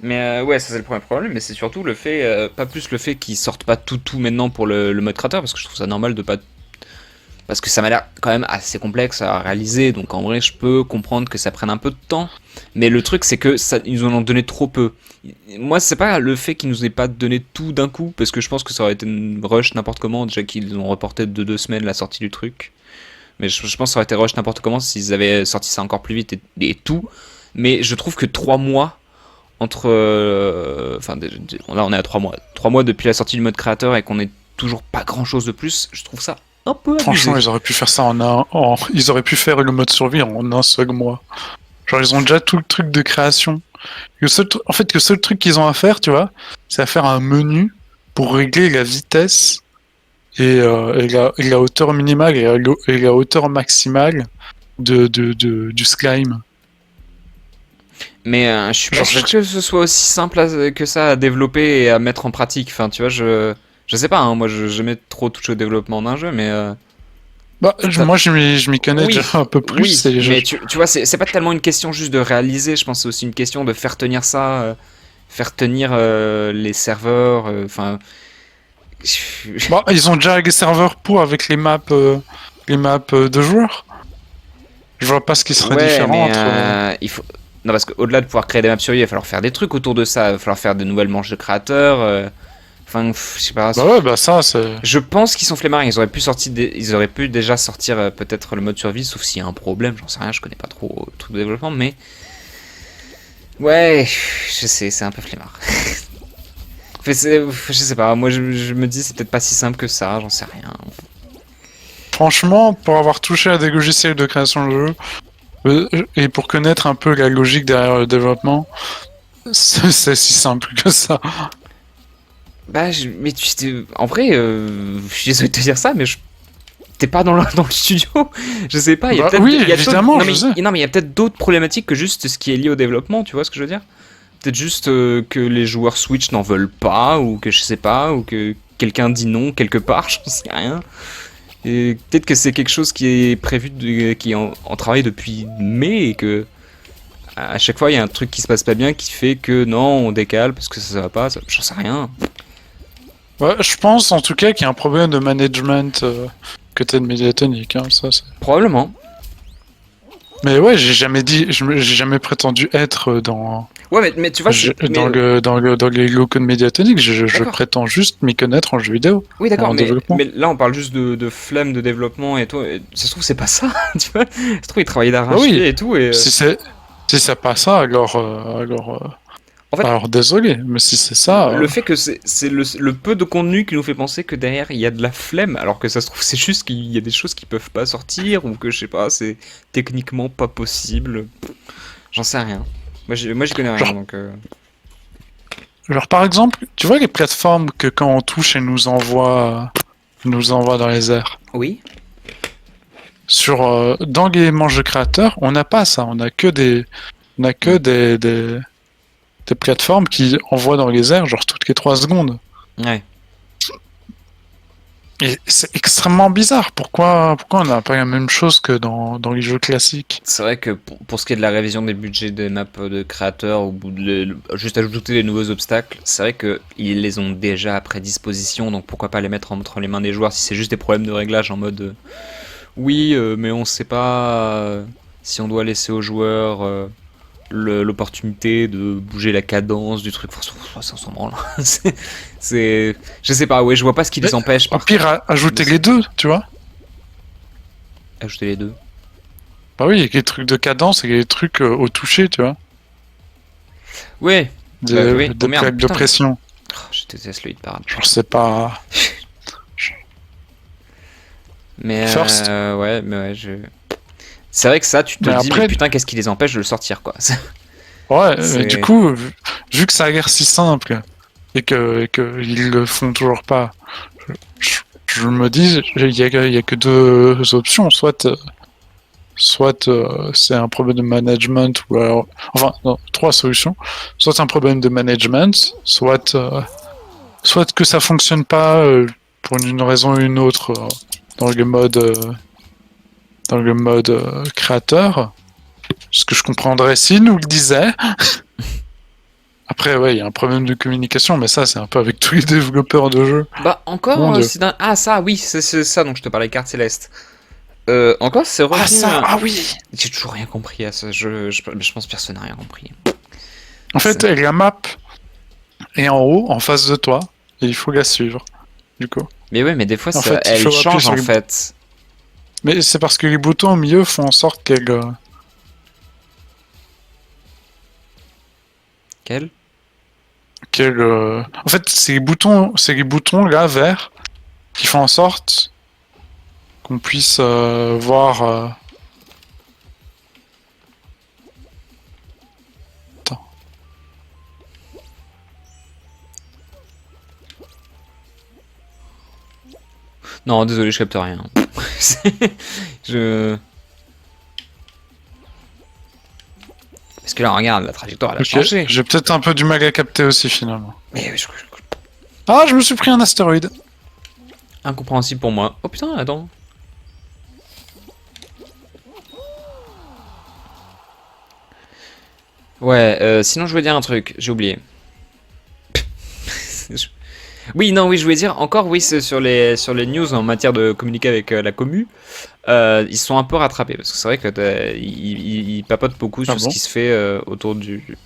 Mais ouais, ça c'est le premier problème, mais c'est surtout le fait, pas plus le fait qu'ils sortent pas tout maintenant pour le mode créateur, parce que je trouve ça normal de pas. Parce que ça m'a l'air quand même assez complexe à réaliser, donc en vrai je peux comprendre que ça prenne un peu de temps. Mais le truc c'est que ça, ils nous en ont donné trop peu. Moi c'est pas le fait qu'ils nous aient pas donné tout d'un coup, parce que je pense que ça aurait été une rush n'importe comment, déjà qu'ils ont reporté de 2 semaines la sortie du truc. Mais je pense que ça aurait été rush n'importe comment s'ils avaient sorti ça encore plus vite et tout. Mais je trouve que 3 mois entre. Enfin, là on est à 3 mois. 3 mois depuis la sortie du mode créateur et qu'on ait toujours pas grand chose de plus, je trouve ça un peu abusé. Franchement, ils auraient pu faire ça ils auraient pu faire le mode survie en un seul mois. Genre, ils ont déjà tout le truc de création. En fait, le seul truc qu'ils ont à faire, tu vois, c'est à faire un menu pour régler la vitesse et la hauteur minimale et la hauteur maximale du slime. Mais je suis pas sûr que ce soit aussi simple que ça à développer et à mettre en pratique. Enfin, tu vois, je sais pas, hein, moi je jamais trop touché au développement d'un jeu, mais. Moi je m'y connais déjà un peu plus. Oui, mais tu vois, c'est pas tellement une question juste de réaliser, je pense que c'est aussi une question de faire tenir ça, faire tenir les serveurs, enfin. Ils ont déjà des serveurs avec les maps de joueurs. Je vois pas ce qui serait différent entre. Il faut. Non, parce qu'au-delà de pouvoir créer des maps sur lui, il va falloir faire des trucs autour de ça, il va falloir faire de nouvelles manches de créateurs. Enfin, je sais pas. Ça c'est. Je pense qu'ils sont flemmards. Ils auraient pu déjà sortir peut-être le mode survie, sauf s'il y a un problème. J'en sais rien. Je connais pas trop le truc de développement, mais ouais, je sais, c'est un peu flemmard. Je sais pas. Moi, je me dis, c'est peut-être pas si simple que ça. J'en sais rien. Franchement, pour avoir touché à des logiciels de création de jeux et pour connaître un peu la logique derrière le développement, c'est si simple que ça. Mais en vrai, je suis désolé de te dire ça, mais t'es pas dans le studio. Je sais pas, il y a peut-être. Oui, évidemment, non, mais il y a peut-être d'autres problématiques que juste ce qui est lié au développement, tu vois ce que je veux dire? Peut-être juste que les joueurs Switch n'en veulent pas, ou que je sais pas, ou que quelqu'un dit non quelque part, j'en sais rien. Et peut-être que c'est quelque chose qui est prévu, qui est en travail depuis mai, et que à chaque fois il y a un truc qui se passe pas bien qui fait que non, on décale parce que ça va pas, j'en sais rien. Ouais, je pense en tout cas qu'il y a un problème de management côté de Mediatonic, hein, ça c'est. Probablement. Mais ouais, j'ai jamais prétendu être dans. Ouais, mais tu vois, dans les locaux de Mediatonic, je prétends juste m'y connaître en jeu vidéo. Oui, d'accord, mais là on parle juste de flemme de développement et tout. Et ça se trouve, c'est pas ça, tu vois. Ça se trouve, ils travaillent d'arrache-pied et tout. Et... Si c'est pas ça, en fait, alors désolé, mais si c'est ça. Le fait que c'est le peu de contenu qui nous fait penser que derrière il y a de la flemme, alors que ça se trouve c'est juste qu'il y a des choses qui peuvent pas sortir ou que je sais pas, c'est techniquement pas possible. J'en sais rien. Moi j'y connais rien donc. Genre par exemple, tu vois les plateformes que quand on touche elles nous envoie dans les airs. Oui. Dans les manches de créateurs, on n'a pas ça, on a que des plateformes qui envoient dans les airs genre toutes les 3 secondes. Ouais. Et c'est extrêmement bizarre. Pourquoi on n'a pas la même chose que dans les jeux classiques? C'est vrai que pour ce qui est de la révision des budgets des maps de créateurs ou juste ajouter les nouveaux obstacles, c'est vrai qu'ils les ont déjà à prédisposition, donc pourquoi pas les mettre entre les mains des joueurs si c'est juste des problèmes de réglage en mode oui, mais on sait pas si on doit laisser aux joueurs l'opportunité de bouger la cadence du truc. Ça s'en branle. Je sais pas, ouais, je vois pas ce qui les empêche. Au pire, ajouter les deux, tu vois. Ajouter les deux. Bah oui, il y a des trucs de cadence et des trucs au toucher, tu vois. Ouais. Des plaques de pression. Oh, je déteste le hit parade. Je sais pas. Mais c'est vrai que ça, tu te dis, mais putain, qu'est-ce qui les empêche de le sortir, quoi. Ouais, mais du coup, vu que ça a l'air si simple et que ils le font toujours pas, je me dis, il y a que 2 options, soit c'est un problème de management ou alors, enfin non, 3 solutions, soit un problème de management, soit que ça fonctionne pas pour une raison ou une autre dans le mode créateur, ce que je comprendrais s'il nous le disait. Après, ouais, il y a un problème de communication, mais ça, c'est un peu avec tous les développeurs de jeux. Bah, encore, ça, oui, c'est ça dont je te parlais, Carte Céleste. Encore, c'est revenu... Ah, ça, ah oui. J'ai toujours rien compris à ça, je pense que personne n'a rien compris. En fait, la map est en haut, en face de toi, et il faut la suivre, du coup. Mais ouais, mais des fois, elle change, en fait. Mais c'est parce que les boutons au milieu font en sorte Quel? En fait, c'est les boutons là verts qui font en sorte qu'on puisse voir. Attends. Non, désolé, je capte rien. je... Parce que là, regarde, la trajectoire, elle a Ok, changé. j'ai peut-être un peu du mal à capter aussi finalement. Mais Ah, je me suis pris un astéroïde. incompréhensible pour moi. Oh putain, attends. Ouais, sinon je voulais dire un truc, j'ai oublié. Oui, non, oui, je voulais dire encore, oui, c'est sur les news en matière de communiquer avec la commu, ils sont un peu rattrapés parce que c'est vrai que ils papotent beaucoup Ah sur ce bon? qui se fait autour du.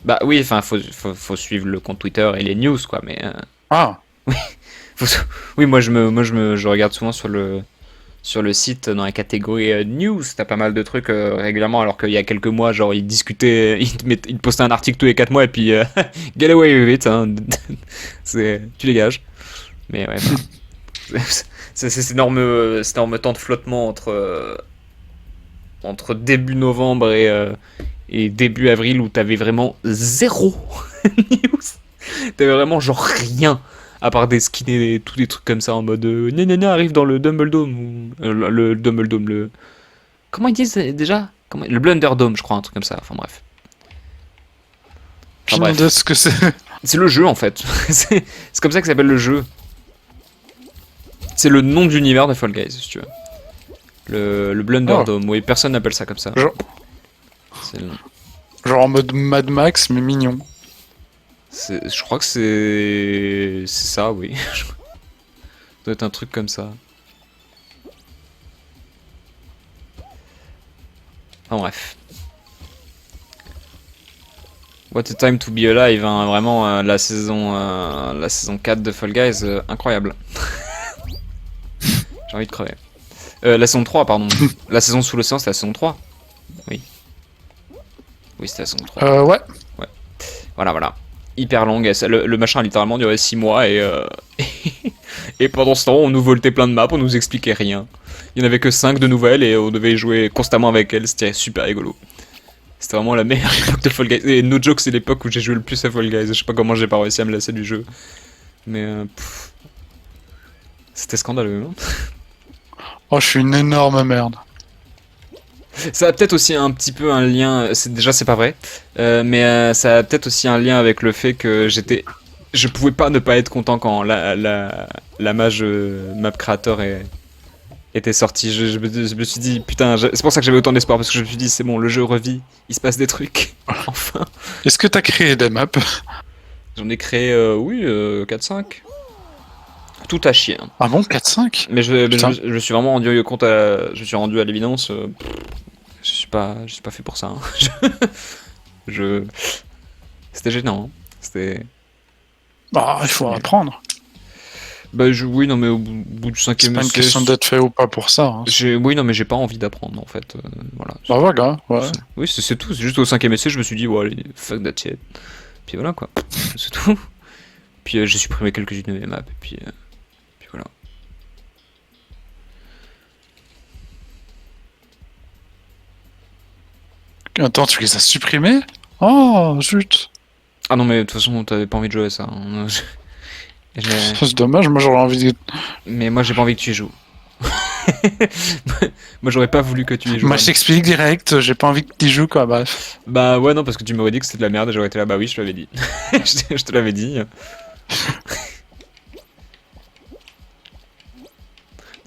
Bah oui, enfin, faut suivre le compte Twitter et les news, quoi, mais. Ah, Faut- Oui, je regarde souvent sur le site dans la catégorie news, t'as pas mal de trucs régulièrement, alors qu'il y a quelques mois, genre ils discutaient, ils te postaient un article tous les 4 mois et puis get away with it, hein. Tu dégages. Mais ouais, voilà. C'est cet énorme temps de flottement entre début novembre et début avril où t'avais vraiment zéro news. T'avais vraiment genre rien. À part des skins et tous des trucs comme ça en mode Nanana arrive dans le Dumbledore ou le Dumbledore, le. Comment ils disent déjà le Blunderdome, je crois, un truc comme ça. Enfin bref. Enfin, aucune bref. idée de ce que c'est. C'est le jeu en fait. c'est comme ça que s'appelle le jeu. C'est le nom d'univers de Fall Guys, si tu veux. Le Blunderdome. Oui, personne n'appelle ça comme ça. Genre, C'est le nom. genre en mode Mad Max, mais mignon. Je crois que c'est ça, oui. Ça doit être un truc comme ça. Enfin bref. What a time to be alive, hein. Vraiment la saison 4 de Fall Guys, incroyable. J'ai envie de crever. La saison 3, pardon. La saison sous l'océan, c'est la saison 3. Oui. Oui, c'était la saison 3. Ouais. Voilà, voilà. Hyper longue. Le machin a littéralement duré 6 mois et, et pendant ce temps, on nous voltait plein de maps, on nous expliquait rien. Il n'y en avait que 5 de nouvelles et on devait jouer constamment avec elles, c'était super rigolo. C'était vraiment la meilleure époque de Fall Guys. Et no joke, c'est l'époque où j'ai joué le plus à Fall Guys. Je sais pas comment j'ai pas réussi à me lasser du jeu. Mais c'était scandaleux. Hein. Oh, je suis une énorme merde. Ça a peut-être aussi un petit peu un lien. Déjà, c'est pas vrai. Mais ça a peut-être aussi un lien avec le fait que je pouvais pas ne pas être content quand la map creator était sortie. Je me suis dit, putain, c'est pour ça que j'avais autant d'espoir, parce que je me suis dit, c'est bon, le jeu revit, il se passe des trucs. Enfin. Est-ce que t'as créé des maps? J'en ai créé, oui, 4-5. Tout à chier. Hein. Ah bon, 4-5? Mais je me suis vraiment rendu compte je suis rendu à l'évidence. Je suis pas fait pour ça. Hein. C'était gênant. Hein. C'était. Bah, il faut apprendre. Bah oui, non, mais au bout du C'est cinquième pas une essai, question d'être fait ou pas pour ça. Hein. oui, non, mais j'ai pas envie d'apprendre en fait. Voilà. Bah voilà, ouais. Oui, c'est tout. C'est juste au cinquième essai, je me suis dit, ouais, allez, fuck that shit. Puis voilà quoi. C'est tout. Puis j'ai supprimé quelques-unes de mes maps. Et puis voilà. Attends, tu les as supprimés? Oh, zut. Ah non, mais de toute façon, t'avais pas envie de jouer à ça. Hein. C'est dommage, moi j'aurais envie de... Mais moi, j'ai pas envie que tu y joues. Moi, j'aurais pas voulu que tu y joues. Moi je t'explique direct, j'ai pas envie que tu joues quoi, bref. Bah ouais, non, parce que tu m'aurais dit que c'était de la merde et j'aurais été là, bah oui, je te l'avais dit. Je te l'avais dit.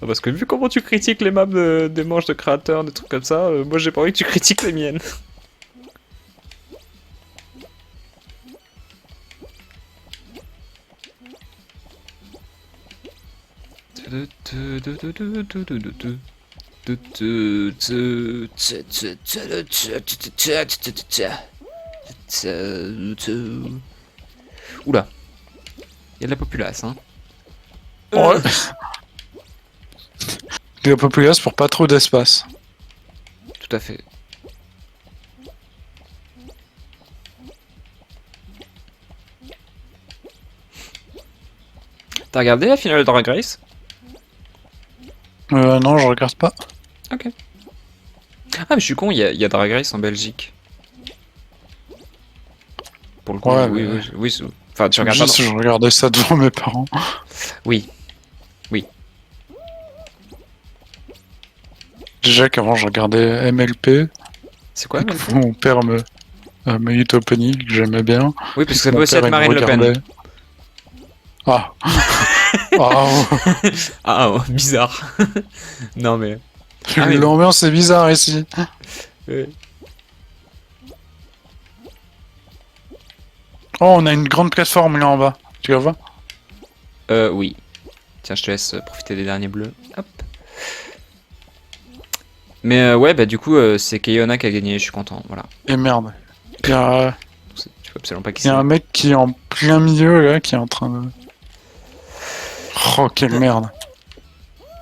Non, parce que vu comment tu critiques les maps des manches de créateurs, des trucs comme ça, moi j'ai pas envie que tu critiques les miennes. Oula, il y a de la populace, hein. Ouais. la populace pour pas trop d'espace. Tout à fait. T'as regardé la finale de Drag Race? Non, je regarde pas. Ok. Ah mais je suis con, il y a Drag Race en Belgique. Pour le coup, Ouais, oui, mais- oui, oui. Enfin, tu regardes Juste, pas. je regardais ça devant mes parents. Oui. Déjà qu'avant, je regardais MLP. C'est quoi, même? Mon père me hit Opening, que j'aimais bien. Oui, parce que ça Mon peut aussi père, être il me Marine Le Pen. regardait. Ah. Ah, Ah, oh, bizarre. Non mais. Ah oui. l'ambiance est bizarre ici. Oh, on a une grande plateforme là en bas. Tu la vois? Oui. Tiens, je te laisse profiter des derniers bleus. Hop. Mais ouais, bah du coup, c'est Kayona qui a gagné, je suis content, voilà. Et merde. Il y a, Tu peux absolument pas qui il y a c'est. un mec qui est en plein milieu là, qui est en train de. Oh, quelle merde.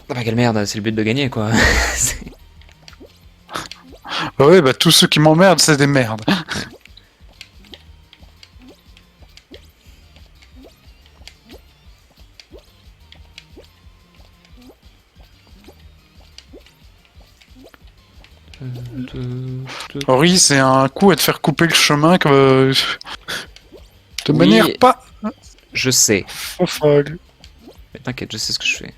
Ah bah quelle merde, c'est le but de gagner, quoi. Bah ouais, bah tous ceux qui m'emmerdent, c'est des merdes. Oui, c'est un coup à te faire couper le chemin que... de Oui. manière pas Je sais. folle. Mais t'inquiète, je sais ce que je fais.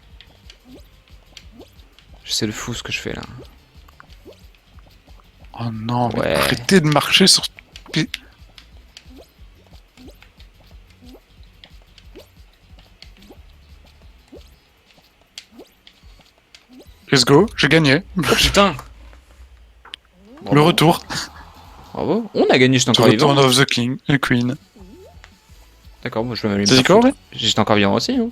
Je sais le fou ce que je fais là. Oh non, mais Ouais. arrêtez de marcher sur... Let's go, j'ai gagné. Oh putain. Le Bravo. retour. Bravo. On a gagné, j'étais The encore vivant. Return of the King, the Queen. D'accord, moi je vais m'allumer. T'as dit quoi, ouais? J'étais encore vivant aussi, hein.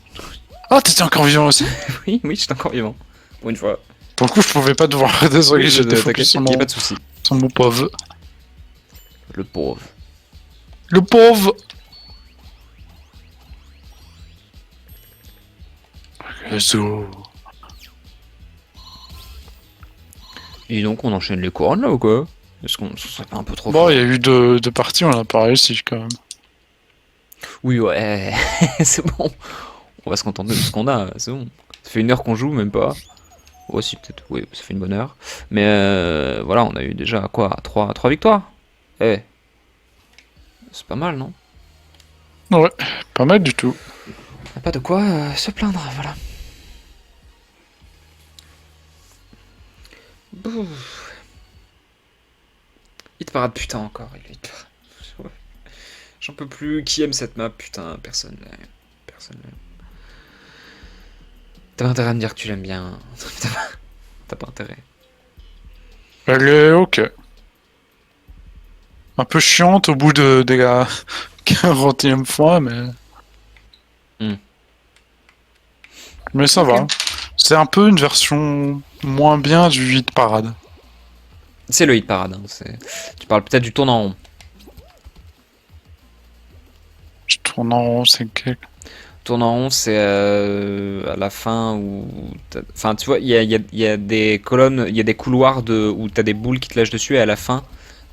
Ah, t'étais encore vivant aussi? Oui, oui, j'étais encore vivant. Pour une fois. Pour le coup, je pouvais pas te voir. Désolé, Oui, j'étais t'inquiète, focus sur y a mon... pas de soucis. sur mon pauvre. Le pauvre. Le pauvre. Let's go. Et donc on enchaîne les couronnes là ou quoi? Est-ce qu'on se serait pas un peu trop Bon, fort? il y a eu deux parties, on a pas réussi quand même. Oui, ouais, c'est bon. On va se contenter de ce qu'on a, c'est bon. Ça fait 1 heure qu'on joue, même pas. Ouais, si, peut-être, oui, ça fait une bonne heure. Mais voilà, on a eu déjà quoi? 3 victoires? Eh, c'est pas mal, non? Ouais, pas mal du tout. Y a pas de quoi se plaindre, voilà. Bouf. Hit parade, putain, encore. Hit parade. Ouais. J'en peux plus. Qui aime cette map? Putain, personne. Personne. T'as pas intérêt à me dire que tu l'aimes bien. T'as pas intérêt. Elle est ok. Un peu chiante au bout de la 40e fois, mais... Hmm. Mais ça Ok. va. C'est un peu une version moins bien du hit parade. C'est le hit parade. Tu parles peut-être du tourne en rond. Je tourne en rond, c'est quel... Tourne en rond, c'est à la fin où. Enfin, tu vois, il y a des colonnes, il y a des couloirs où t'as des boules qui te lâchent dessus, et à la fin,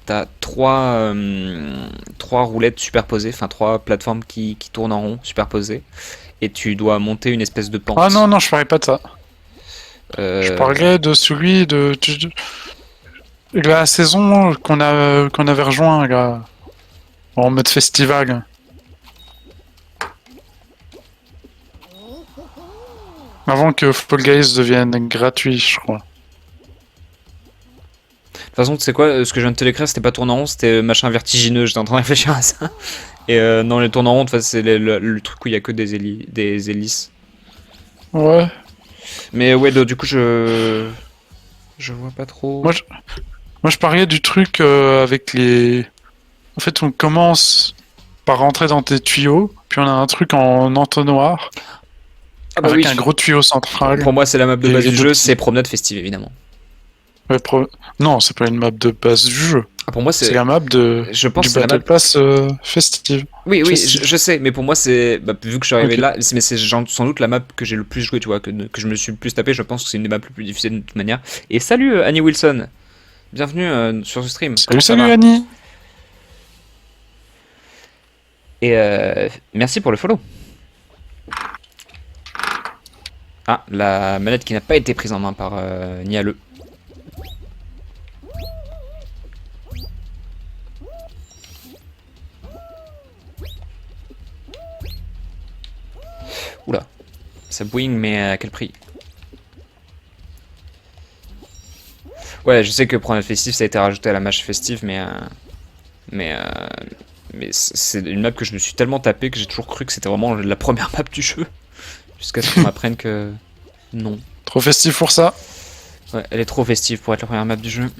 t'as trois roulettes superposées, enfin 3 plateformes qui tournent en rond, superposées, et tu dois monter une espèce de pente. Ah non, non, je parlais pas de ça. Je parlais de celui de... La saison qu'on avait rejoint, là. En mode festival. Avant que Fall Guys devienne gratuit, je crois. De toute façon, tu sais quoi, ce que je viens de te décrire, c'était pas tourne en rond, c'était machin vertigineux, j'étais en train de réfléchir à ça. Et non, les tourne en rond, en fait, c'est le truc où il y a que des hélices. Ouais. Mais ouais, du coup, je vois pas trop. Moi, je parlais du truc avec les... En fait, on commence par rentrer dans tes tuyaux, puis on a un truc en entonnoir, Ah bah avec oui, un gros tuyau central. pour moi, c'est la map de Et base les du deux jeu, petits. c'est promenade festive, évidemment. Ouais, non, c'est pas une map de base du jeu. Ah, pour moi, C'est la map je pense du que c'est la Battle map. Pass festive. Oui, oui, Festif. je sais, mais pour moi, c'est. Bah, vu que je suis arrivé Ok. là, mais c'est sans doute la map que j'ai le plus joué, tu vois, que je me suis le plus tapé. Je pense que c'est une des maps les plus difficiles de toute manière. Et salut Annie Wilson, bienvenue sur ce stream. Salut, Comment ça salut va? Annie. Et merci pour le follow. Ah, la manette qui n'a pas été prise en main par Niale. Oula, ça boing, mais à quel prix? Ouais, je sais que prendre le festif, ça a été rajouté à la match festive, mais, euh, mais c'est une map que je me suis tellement tapé que j'ai toujours cru que c'était vraiment la première map du jeu. Jusqu'à ce qu'on m'apprenne que non. Trop festif pour ça. Ouais, elle est trop festive pour être la première map du jeu.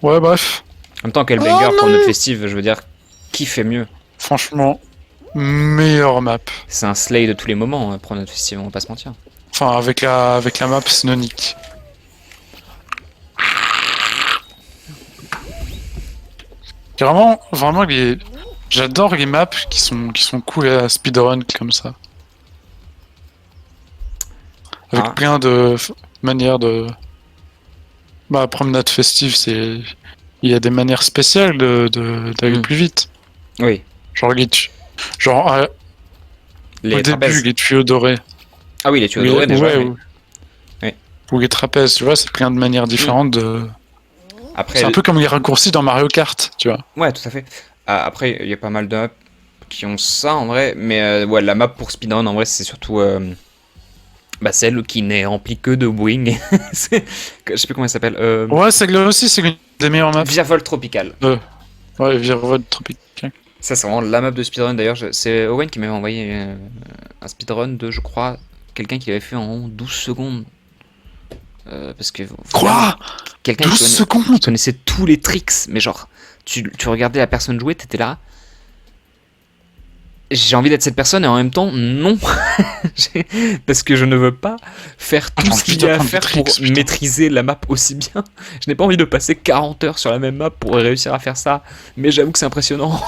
Ouais, bref. En même temps, quel Oh banger pour non. notre festive, je veux dire, qui fait mieux? Franchement, meilleure map. C'est un slay de tous les moments, pour notre festive, on va pas se mentir. Enfin, avec la map Snonic. Vraiment, j'adore les maps qui sont cool à speedrun comme ça. Avec Ah. plein de manières de. Bah, promenade festive, c'est. Il y a des manières spéciales d'aller Mm. plus vite. Oui, Genre, genre au les début, trapèzes. les tuyaux dorés. Ah oui, les tuyaux Ou dorés déjà, ouais, oui. Oui. ou les trapèzes, tu vois, c'est plein de manières différentes de. C'est Après, un peu comme les raccourcis dans Mario Kart, tu vois. ouais, tout à fait. Ah, après, il y a pas mal de maps qui ont ça en vrai, mais ouais, la map pour speedrun en vrai, c'est surtout bah, celle qui n'est remplie que de boing. Je sais plus comment elle s'appelle. Ouais, celle-là aussi, c'est l'une des meilleures maps. Virvol Tropical. Ouais, Virvol Tropical. Ça, c'est vraiment la map de speedrun. D'ailleurs, c'est Owen qui m'avait envoyé un speedrun de, je crois, quelqu'un qui l'avait fait en 12 secondes. Parce que Quoi? quelqu'un 12 qui secondes? connaissait tous les tricks, mais genre, tu regardais la personne jouer, t'étais là. J'ai envie d'être cette personne et en même temps, non. Parce que je ne veux pas faire tout J'ai ce envie qu'il y a à d'apprendre faire des tricks, pour putain. maîtriser la map aussi bien. Je n'ai pas envie de passer 40 heures sur la même map pour réussir à faire ça. Mais j'avoue que c'est impressionnant.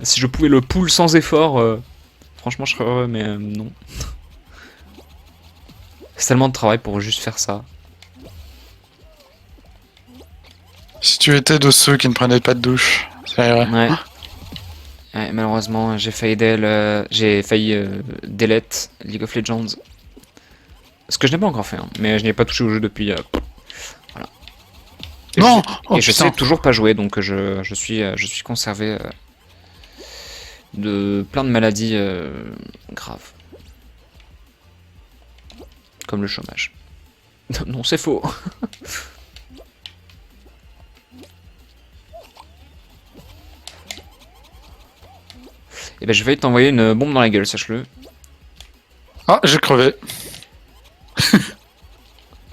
Si je pouvais le pull sans effort, franchement, je serais heureux, mais non. C'est tellement de travail pour juste faire ça. Si tu étais de ceux qui ne prenaient pas de douche, ça irait. Ouais. Ouais, malheureusement, j'ai failli delete League of Legends. Ce que je n'ai pas encore fait, hein, mais je n'ai pas touché au jeu depuis. Voilà. Et Non! je, Oh et je putain! sais toujours pas jouer, donc je suis conservé de plein de maladies graves. Comme le chômage. Non, c'est faux. Et ben je vais t'envoyer une bombe dans la gueule, sache-le. Ah, j'ai crevé.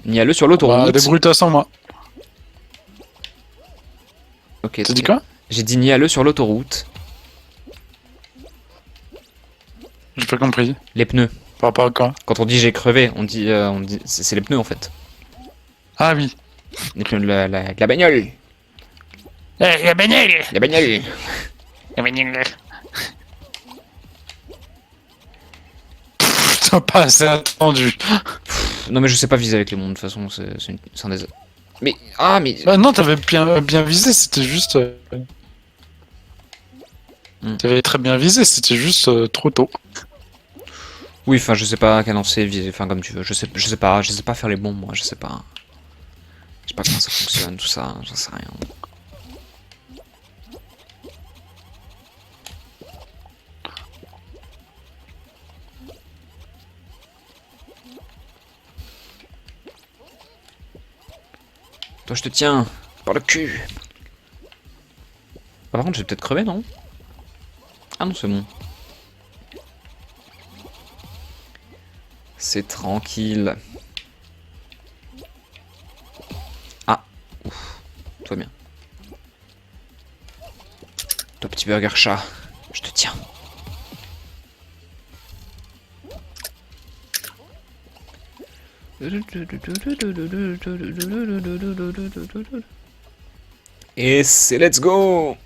Niale sur Bah, l'autoroute. débrouille-toi sans moi. Ok, T'as très dit bien. quoi? J'ai dit Niale sur l'autoroute. J'ai pas compris. Les pneus. Par rapport à quoi? Quand on dit j'ai crevé, on dit c'est les pneus en fait. Ah oui. Les pneus de la bagnole. La bagnole! La bagnole. La bagnole! Putain, pas assez attendu. Non mais je sais pas viser avec les mondes de toute façon, c'est un des... Mais... Ah mais... Bah non, t'avais bien visé, c'était juste... T'avais très bien visé, c'était juste trop tôt. Oui, enfin je sais pas cadencer, viser, enfin comme tu veux. Je sais pas faire les bombes moi, je sais pas. Je sais pas comment ça fonctionne, tout ça, j'en sais rien. Toi je te tiens par le cul. Par contre je vais peut-être crever non? Ah non c'est bon. C'est tranquille. Ah, ouf, tout va bien. Toi petit burger chat, je te tiens. Et c'est let's go.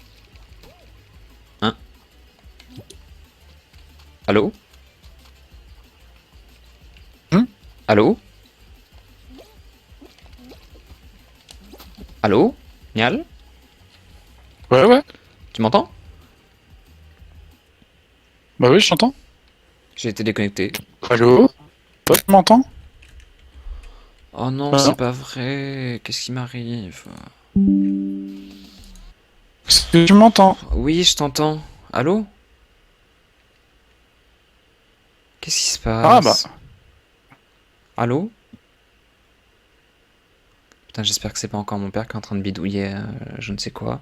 Hein? Allô? Allô? Allô? Nial? Ouais, ouais. Tu m'entends? Bah oui, je t'entends. J'ai été déconnecté. Allô? Toi, tu m'entends? Oh non, Ah c'est non. pas vrai. Qu'est-ce qui m'arrive? Est-ce que tu m'entends? Oui, je t'entends. Allô? Qu'est-ce qui se Ah bah. passe? Allô? Putain, j'espère que c'est pas encore mon père qui est en train de bidouiller je ne sais quoi.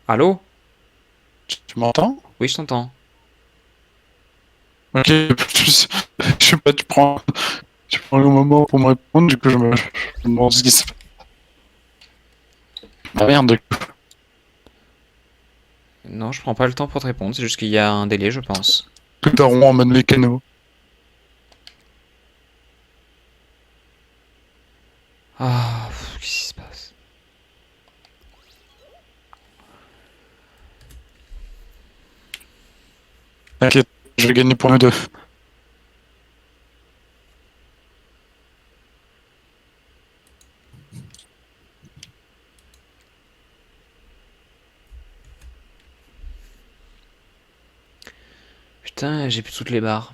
Allô? Tu m'entends? Oui, je t'entends. Ok, je sais pas, tu prends le moment pour me répondre, du coup je me demande ce qui se passe. Ah, merde, Non, je prends pas le temps pour te répondre, c'est juste qu'il y a un délai, je pense. tout daron en mode mécano. Ah, qu'est-ce qui se passe? T'inquiète, je vais gagner pour nous deux. Putain, j'ai plus toutes les barres.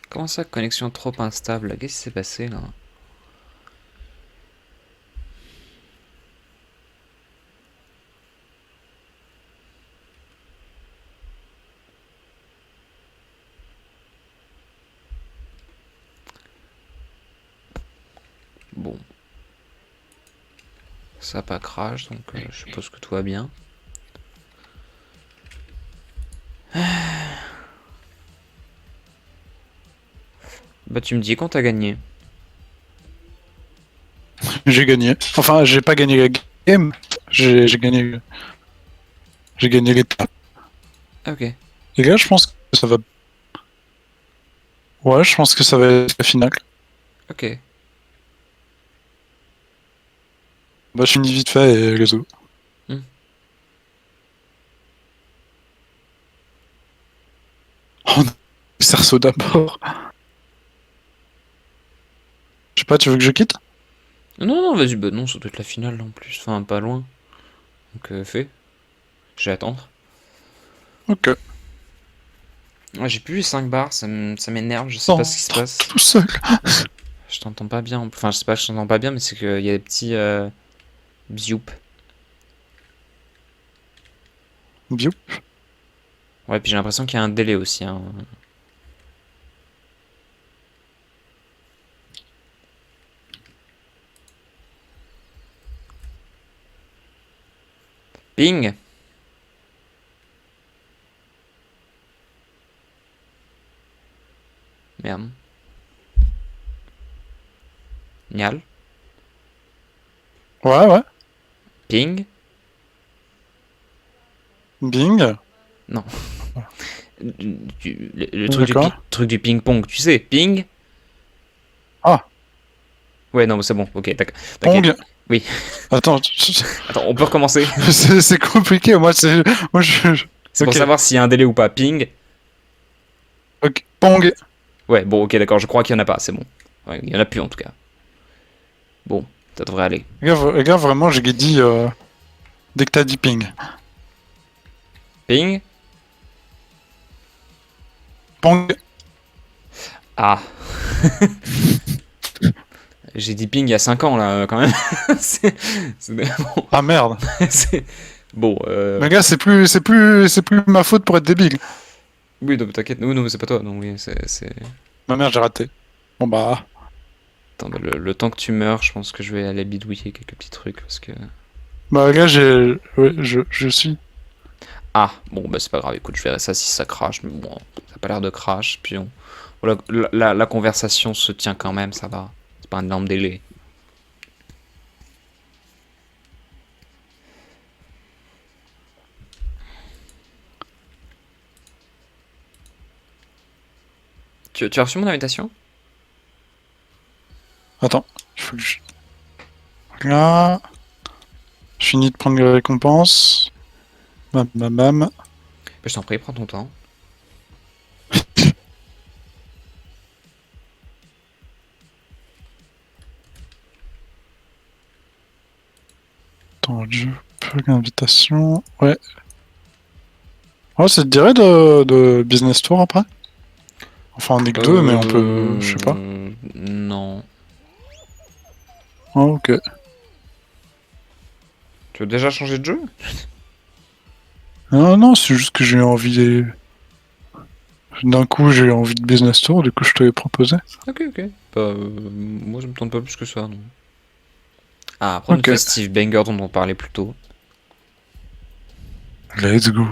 Comment ça, connexion trop instable? Qu'est-ce qui s'est passé là? Bon. Ça a pas crash, donc je suppose que tout va bien. Bah tu me dis quand t'as gagné. J'ai gagné. Enfin, j'ai pas gagné la game, j'ai gagné. J'ai gagné l'étape. Ah, ok. Et là, je pense que ça va. Ouais, je pense que ça va être la finale. Ok. Bah, je finis vite fait et les autres. Hmm. Oh non, Cerceau d'abord. Je sais pas, tu veux que je quitte? Non, non, vas-y, bah non, ça doit être la finale là, en plus. Enfin, pas loin. Donc fais. Je vais attendre. Ok. Ouais, j'ai plus les 5 barres, ça m'énerve, je sais pas Non, ce qui se passe. tout seul. Je t'entends pas bien. Enfin, je sais pas, je t'entends pas bien, mais c'est qu'il y a des petits bzioup. Bio. Ouais, puis j'ai l'impression qu'il y a un délai aussi. Hein. Ping! Merde. Nial. Ouais, ouais. Ping? Bing. Non. Le D'accord. truc du ping-pong, tu sais, ping? Ah, Ouais, non, mais c'est bon, ok, t'inquiète. Pong. Oui. Attends, Attends, on peut recommencer. c'est compliqué. Moi, C'est pour Ok. savoir s'il y a un délai ou pas. Ping? Ok. Pong. Ouais, bon, ok, d'accord, je crois qu'il y en a pas, c'est bon. Ouais, il y en a plus en tout cas. Bon, ça devrait aller. Les gars, vraiment, j'ai dit dès que t'as dit ping. Ping? Pong. Ah. J'ai dit ping il y a 5 ans là, quand même. Bon. Ah merde. Bon, Les gars, c'est plus ma faute pour être débile. oui, non, t'inquiète, non, non, c'est pas toi, non, oui, Ma mère, j'ai raté. Bon bah. Attends, bah, le temps que tu meurs, je pense que je vais aller bidouiller quelques petits trucs parce que. Bah, les gars, ouais, je suis. Ah, bon, bah c'est pas grave, écoute, je verrai ça si ça crache, mais bon, ça a pas l'air de crash, puis voilà, la conversation se tient quand même, ça va. C'est pas un énorme délai. Tu as reçu mon invitation? Attends, il faut que je... Là, je finis de prendre les récompenses. Bam, bam, bam. Bah, je t'en prie, prends ton temps. Attends, je peux l'invitation. Ouais. Ouais, ça te dirait de business tour après? Enfin, on est que deux, mais on peut. Je sais pas. Non. Ah, ok. Tu veux déjà changer de jeu? Non, non, c'est juste que j'ai eu envie. D'un coup, j'ai eu envie de business tour, du coup, je te l'ai proposé. Ok, ok. Bah, moi, ça me tente pas plus que ça, non. Ah, prendre Ok. Festive Banger dont on parlait plus tôt. Let's go.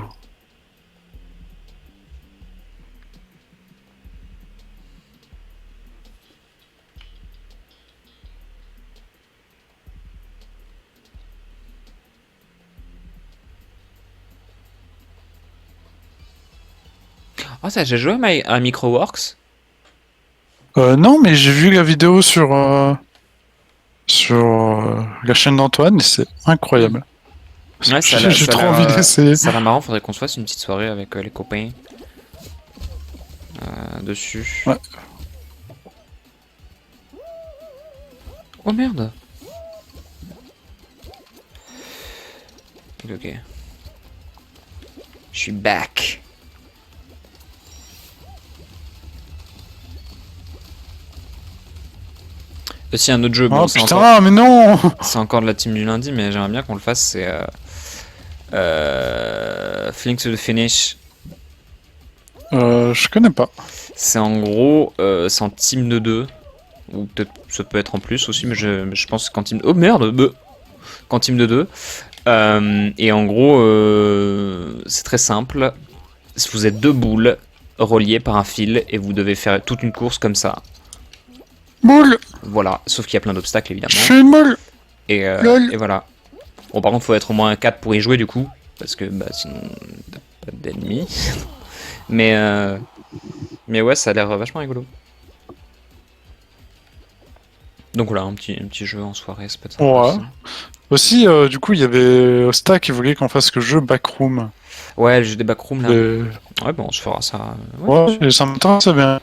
Ah, ça, j'ai joué à Microworks. Non, mais j'ai vu la vidéo sur la chaîne d'Antoine et c'est Hmm. incroyable. Ouais, J'ai trop envie d'essayer. ça a l'air marrant, faudrait qu'on se fasse une petite soirée avec les copains dessus. Ouais. Oh merde! Ok, ok. Je suis back. Aussi un autre jeu, bon Oh c'est encore, putain, mais non! c'est encore de la team du lundi, mais j'aimerais bien qu'on le fasse, c'est Fling to the Finish. Je connais pas. C'est en gros, c'est en team de 2 ou peut-être ça peut être en plus aussi, mais je pense qu'en team... Oh merde! Qu'en team de 2. Et en gros, c'est très simple. Vous êtes deux boules reliées par un fil et vous devez faire toute une course comme ça. Boule! Voilà, sauf qu'il y a plein d'obstacles Je évidemment. suis une boule! LOL! Et voilà. Bon, par contre, faut être au moins 4 pour y jouer du coup, parce que bah, sinon, t'as pas d'ennemis. Mais, mais ouais, ça a l'air vachement rigolo. Donc voilà, un petit jeu en soirée, ça peut être sympa Ouais. aussi. Aussi, du coup, il y avait Osta qui voulait qu'on fasse le jeu Backroom. Ouais, le jeu des backrooms là. Et... Ouais, bon, on se fera ça. Ouais, bien Ouais, sûr. et ça m'intéresse bien.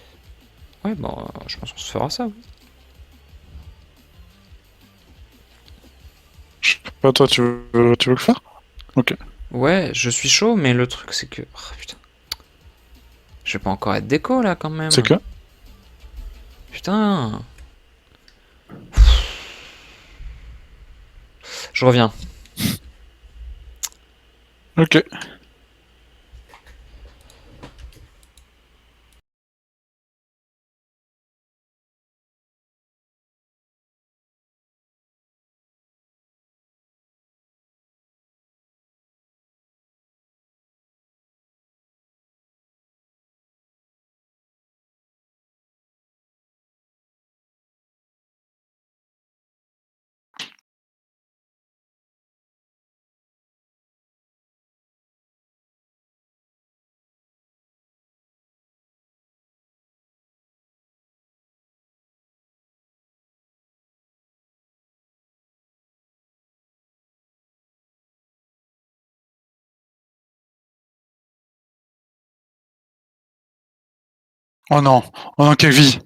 Ouais, bon, je pense qu'on se fera ça. Oui. Je sais pas, toi, tu veux le faire? Ok. Ouais, je suis chaud, mais le truc c'est que. Oh, putain. Je vais pas encore être déco là quand C'est même. que? Putain. Je reviens. Ok. Oh non. Oh non, quelle vie.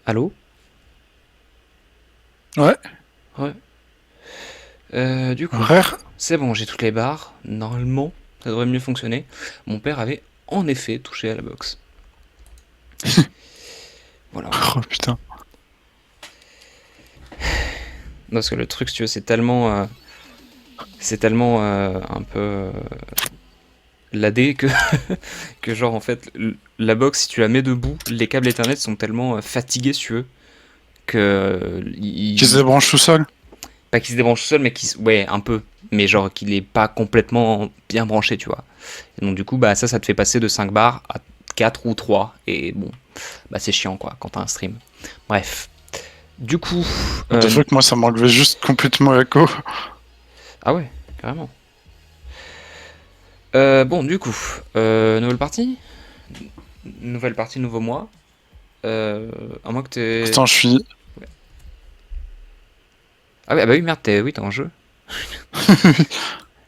Allô? Ouais. Ouais. Du coup, Rare. c'est bon, j'ai toutes les barres. Normalement, ça devrait mieux fonctionner. Mon père avait en effet touché à la boxe. Voilà, voilà. Oh putain. Parce que le truc, si tu veux, c'est tellement un peu ladé que, que genre en fait, la box, si tu la mets debout, les câbles Ethernet sont tellement fatigués, si tu veux, que Qui se débranche tout seul. pas qu'ils se débranchent tout seuls, mais ouais, un peu, mais genre qu'il est pas complètement bien branché, tu vois. Et donc du coup, bah ça te fait passer de 5 bars à 4 ou 3 et bon, bah c'est chiant quoi quand t'as un stream. Bref. Du coup, What the fuck, moi ça m'enlevait juste complètement l'écho. ah ouais, carrément. Bon, du coup, nouvelle partie. Nouvelle partie, nouveau mois. À moins que t'aies... Attends, je suis. Ah ouais, bah oui, merde, t'es en jeu. Ah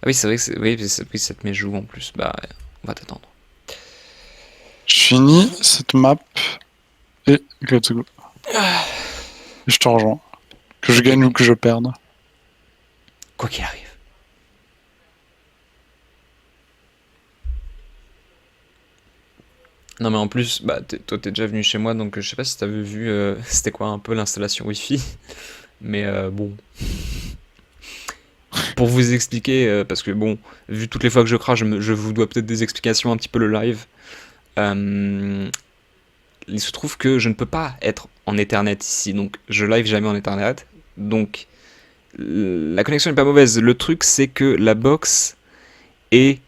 oui, c'est vrai que oui, ça te met joue en plus. Bah, ouais, on va t'attendre. Je finis cette map et let's go. Et je te rejoins. Que je gagne ou que je perde. Quoi qu'il arrive. Non mais en plus, bah toi t'es déjà venu chez moi, donc je sais pas si t'avais vu c'était quoi un peu l'installation Wi-Fi. Mais bon, pour vous expliquer, parce que bon, vu toutes les fois que je crache, je vous dois peut-être des explications un petit peu le live. Euh, il se trouve que je ne peux pas être en Ethernet ici, donc je live jamais en Ethernet. Donc la connexion n'est pas mauvaise. Le truc c'est que la box est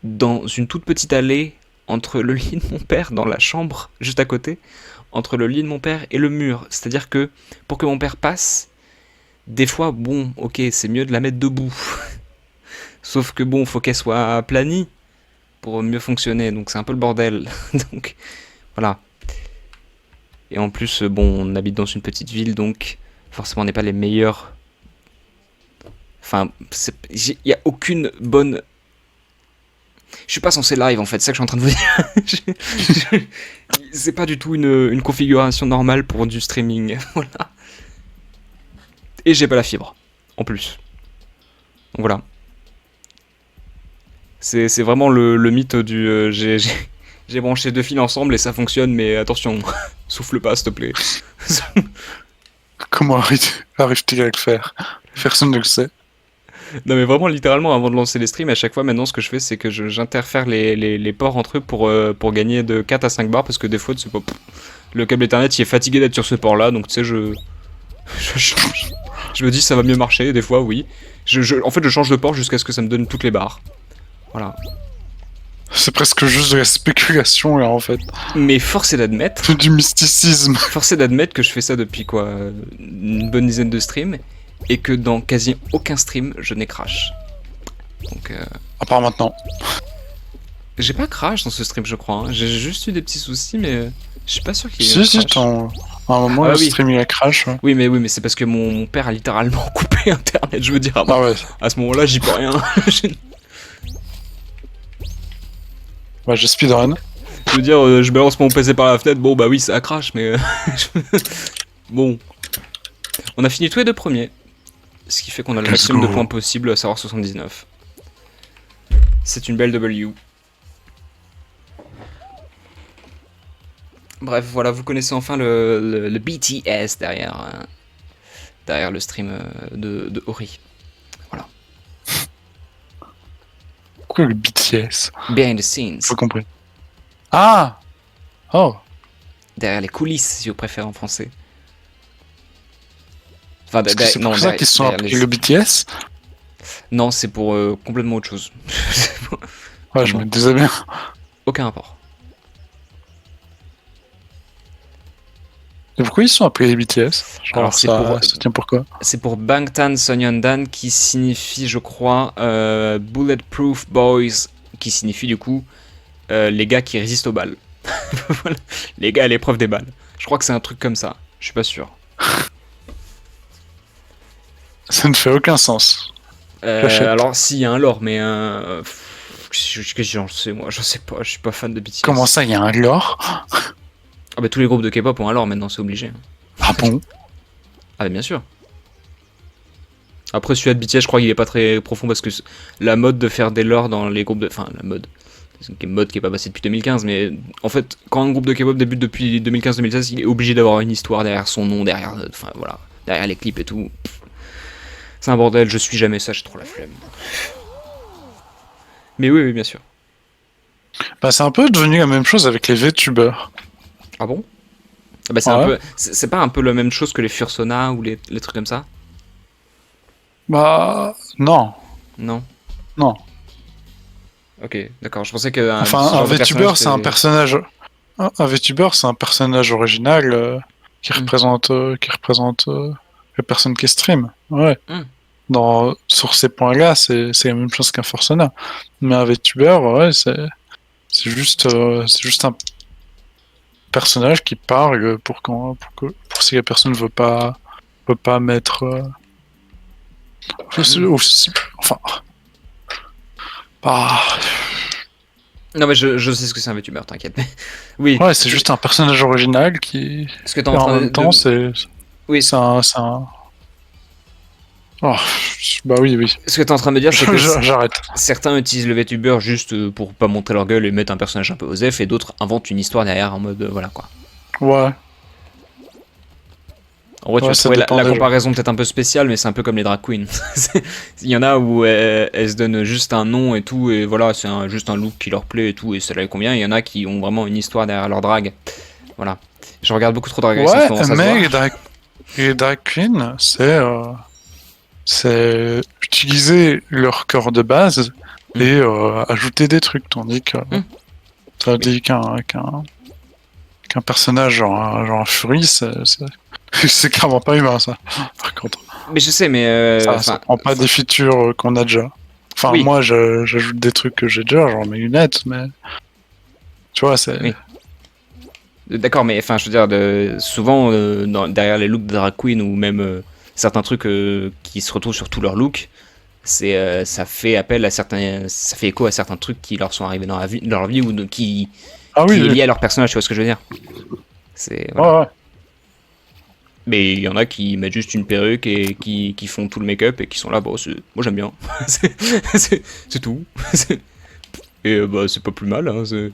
dans une toute petite allée entre le lit de mon père, dans la chambre juste à côté, entre le lit de mon père et le mur. C'est-à-dire que pour que mon père passe, des fois, bon, ok, c'est mieux de la mettre debout. Sauf que bon, faut qu'elle soit aplanie pour mieux fonctionner, donc c'est un peu le bordel. Donc voilà. Et en plus, bon, on habite dans une petite ville, donc forcément on n'est pas les meilleurs. Enfin, il n'y a aucune bonne. Je suis pas censé live en fait, c'est ça que je suis en train de vous dire. C'est pas du tout une configuration normale pour du streaming. Voilà. Et j'ai pas la fibre, en plus. Donc voilà. C'est vraiment le mythe du j'ai branché deux fils ensemble et ça fonctionne, mais attention, souffle pas s'il te plaît. Comment arrive-t-il à le faire? Personne ne le sait. Non mais vraiment littéralement avant de lancer les streams, à chaque fois maintenant ce que je fais c'est que j'interfère les ports entre eux pour gagner de 4 à 5 bars parce que des fois c'est pas, le câble Ethernet il est fatigué d'être sur ce port là donc tu sais je change. Je me dis ça va mieux marcher, des fois oui. En fait je change de port jusqu'à ce que ça me donne toutes les barres. Voilà. C'est presque juste de la spéculation là en fait. Mais force est d'admettre, Du mysticisme. que je fais ça depuis quoi, une bonne dizaine de streams et que dans quasi aucun stream je n'ai crash. Donc À part maintenant. j'ai pas crash dans ce stream je crois, hein. J'ai juste eu des petits soucis mais je suis pas sûr qu'il y ait eu Si, un crash. à un moment Ah le oui. stream il a crash. Ouais. Oui mais c'est parce que mon père a littéralement coupé internet, je veux dire, Ah ouais. à ce moment là j'y peux rien. Bah j'ai speedrun. Je veux dire, je balance mon PC par la fenêtre, bon bah oui ça crash mais bon. On a fini tous les deux premiers, ce qui fait qu'on a le Let's maximum de go. points possible, à savoir 79. C'est une belle W. Bref, voilà, vous connaissez enfin le BTS derrière le stream de Ori. Voilà. Pourquoi le BTS? Behind the scenes. Pas compris. Ah. Oh. Derrière les coulisses, si vous préférez en français. Enfin, Est-ce que c'est pour ça qu'ils se sont appelés le BTS? Non, c'est pour complètement autre chose. Ouais, je me disais bien. Aucun rapport. Et pourquoi ils sont appelés les BTS? Genre, Alors, c'est ça tient pourquoi? C'est pour Bangtan Sonyeondan qui signifie, je crois, Bulletproof Boys, qui signifie du coup les gars qui résistent aux balles. Voilà. Les gars à l'épreuve des balles. Je crois que c'est un truc comme ça. Je suis pas sûr. Ça ne fait aucun sens. J'achète. Alors, si, il y a un lore, mais qu'est-ce que j'en sais, moi, je sais pas, je suis pas fan de BTS. Comment ça, il y a un lore? Ah bah tous les groupes de K-pop ont un lore maintenant, c'est obligé. Ah bon? Ah bah bien sûr. Après celui de BTS, je crois qu'il est pas très profond parce que la mode de faire des lores dans les groupes de... Enfin la mode. C'est une mode qui est pas passée depuis 2015, mais en fait, quand un groupe de K-pop débute depuis 2015-2016, il est obligé d'avoir une histoire derrière son nom, derrière... Enfin voilà, derrière les clips et tout. C'est un bordel, je suis jamais ça, j'ai trop la flemme. Mais oui, oui, bien sûr. Bah, c'est un peu devenu la même chose avec les VTubers. Ah bon? Ah bah c'est un Ouais. peu... C'est pas un peu la même chose que les Fursona ou les trucs comme ça? Bah, non. Non? Non. Ok, d'accord, je pensais que Enfin, ce un genre de VTuber, personnage c'est un c'était... personnage. Un VTuber, c'est un personnage original qui Hmm. représente la personne qui stream. Ouais. Hmm. Sur ces points-là, c'est la même chose qu'un Forcenar. Mais un VTuber, ouais, c'est juste un personnage qui parle pour si la personne veut pas mettre. Enfin. Bah, Non mais je sais ce que c'est un VTuber, t'inquiète. Oui, ouais, c'est juste un personnage original qui. ce que t'es Et en en train même temps, Oui, c'est un. Oh, bah oui, oui. ce que t'es en train de me dire, c'est que J'arrête. certains utilisent le VTuber juste pour pas montrer leur gueule et mettre un personnage un peu osef, et d'autres inventent une histoire derrière en mode voilà quoi. Ouais, En vrai, tu ouais, vas ça trouver dépend la des gens. comparaison peut-être un peu spéciale, mais c'est un peu comme les drag queens. Il y en a où elles se donnent juste un nom et tout, et voilà, c'est juste un look qui leur plaît et tout, et ça leur convient. Il y en a qui ont vraiment une histoire derrière leur drag. Voilà. Je regarde beaucoup trop Drag Race en ce Ouais, moment, ça se mais voit. les drag queens, c'est utiliser leur corps de base Mm. et ajouter des trucs, Mm. tandis qu'un personnage genre un Fury, c'est clairement pas humain, ça. Par contre, Mais je sais, mais ça prend pas des features qu'on a déjà. Enfin, oui, moi, j'ajoute des trucs que j'ai déjà, genre mes lunettes, mais tu vois, c'est. oui. D'accord, mais enfin, je veux dire, souvent derrière les looks de drag queen ou même certains trucs qui se retrouvent sur tout leur look, ça fait appel à certains, ça fait écho à certains trucs qui leur sont arrivés dans leur vie ou Ah oui, qui est oui. lié à leur personnage. Tu vois ce que je veux dire? C'est Ouais, voilà. ouais. Mais il y en a qui mettent juste une perruque et qui font tout le make-up et qui sont là, bon, moi j'aime bien. C'est tout. Et bah c'est pas plus mal, hein, c'est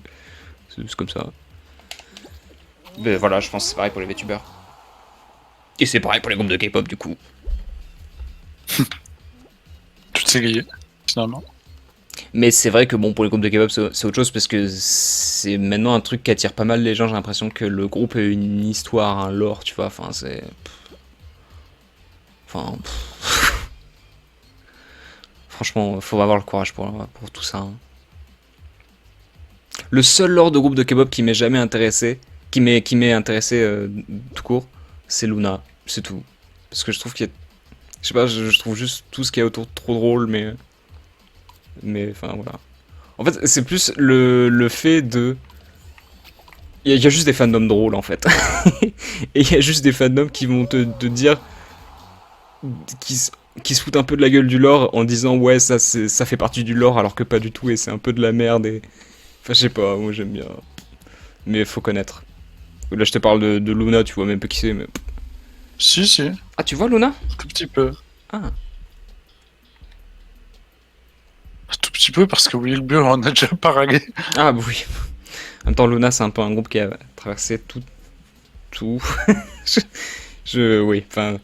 comme ça. Mais voilà, je pense que c'est pareil pour les VTubers. Et c'est pareil pour les groupes de K-pop du coup. Tout est lié, finalement. Mais c'est vrai que bon, pour les groupes de K-pop, c'est autre chose parce que c'est maintenant un truc qui attire pas mal les gens. J'ai l'impression que le groupe a une histoire, un lore, tu vois. Enfin, c'est. Enfin. Franchement, faut avoir le courage pour tout ça, hein. Le seul lore de groupe de K-pop qui m'est jamais intéressé, qui m'est intéressé tout court, c'est Luna. C'est tout. Parce que je trouve qu'il y a. Je sais pas, je trouve juste tout ce qu'il y a autour trop drôle, mais. Mais enfin, voilà. En fait, c'est plus le fait de. Il y a juste des fandoms drôles en fait. Et il y a juste des fandoms qui vont te dire. Qui, qui se foutent un peu de la gueule du lore en disant ouais, ça fait partie du lore alors que pas du tout et c'est un peu de la merde. Et... Enfin, je sais pas, moi j'aime bien. Mais faut connaître. Là, je te parle de Luna, tu vois même pas qui c'est. Mais... Si, si, Ah, tu vois Luna? tout petit peu. Ah. Tout petit peu parce que Wilbur en a déjà parlé. Ah, bah oui. En même temps, Luna, c'est un peu un groupe qui a traversé tout. Tout. Oui, enfin.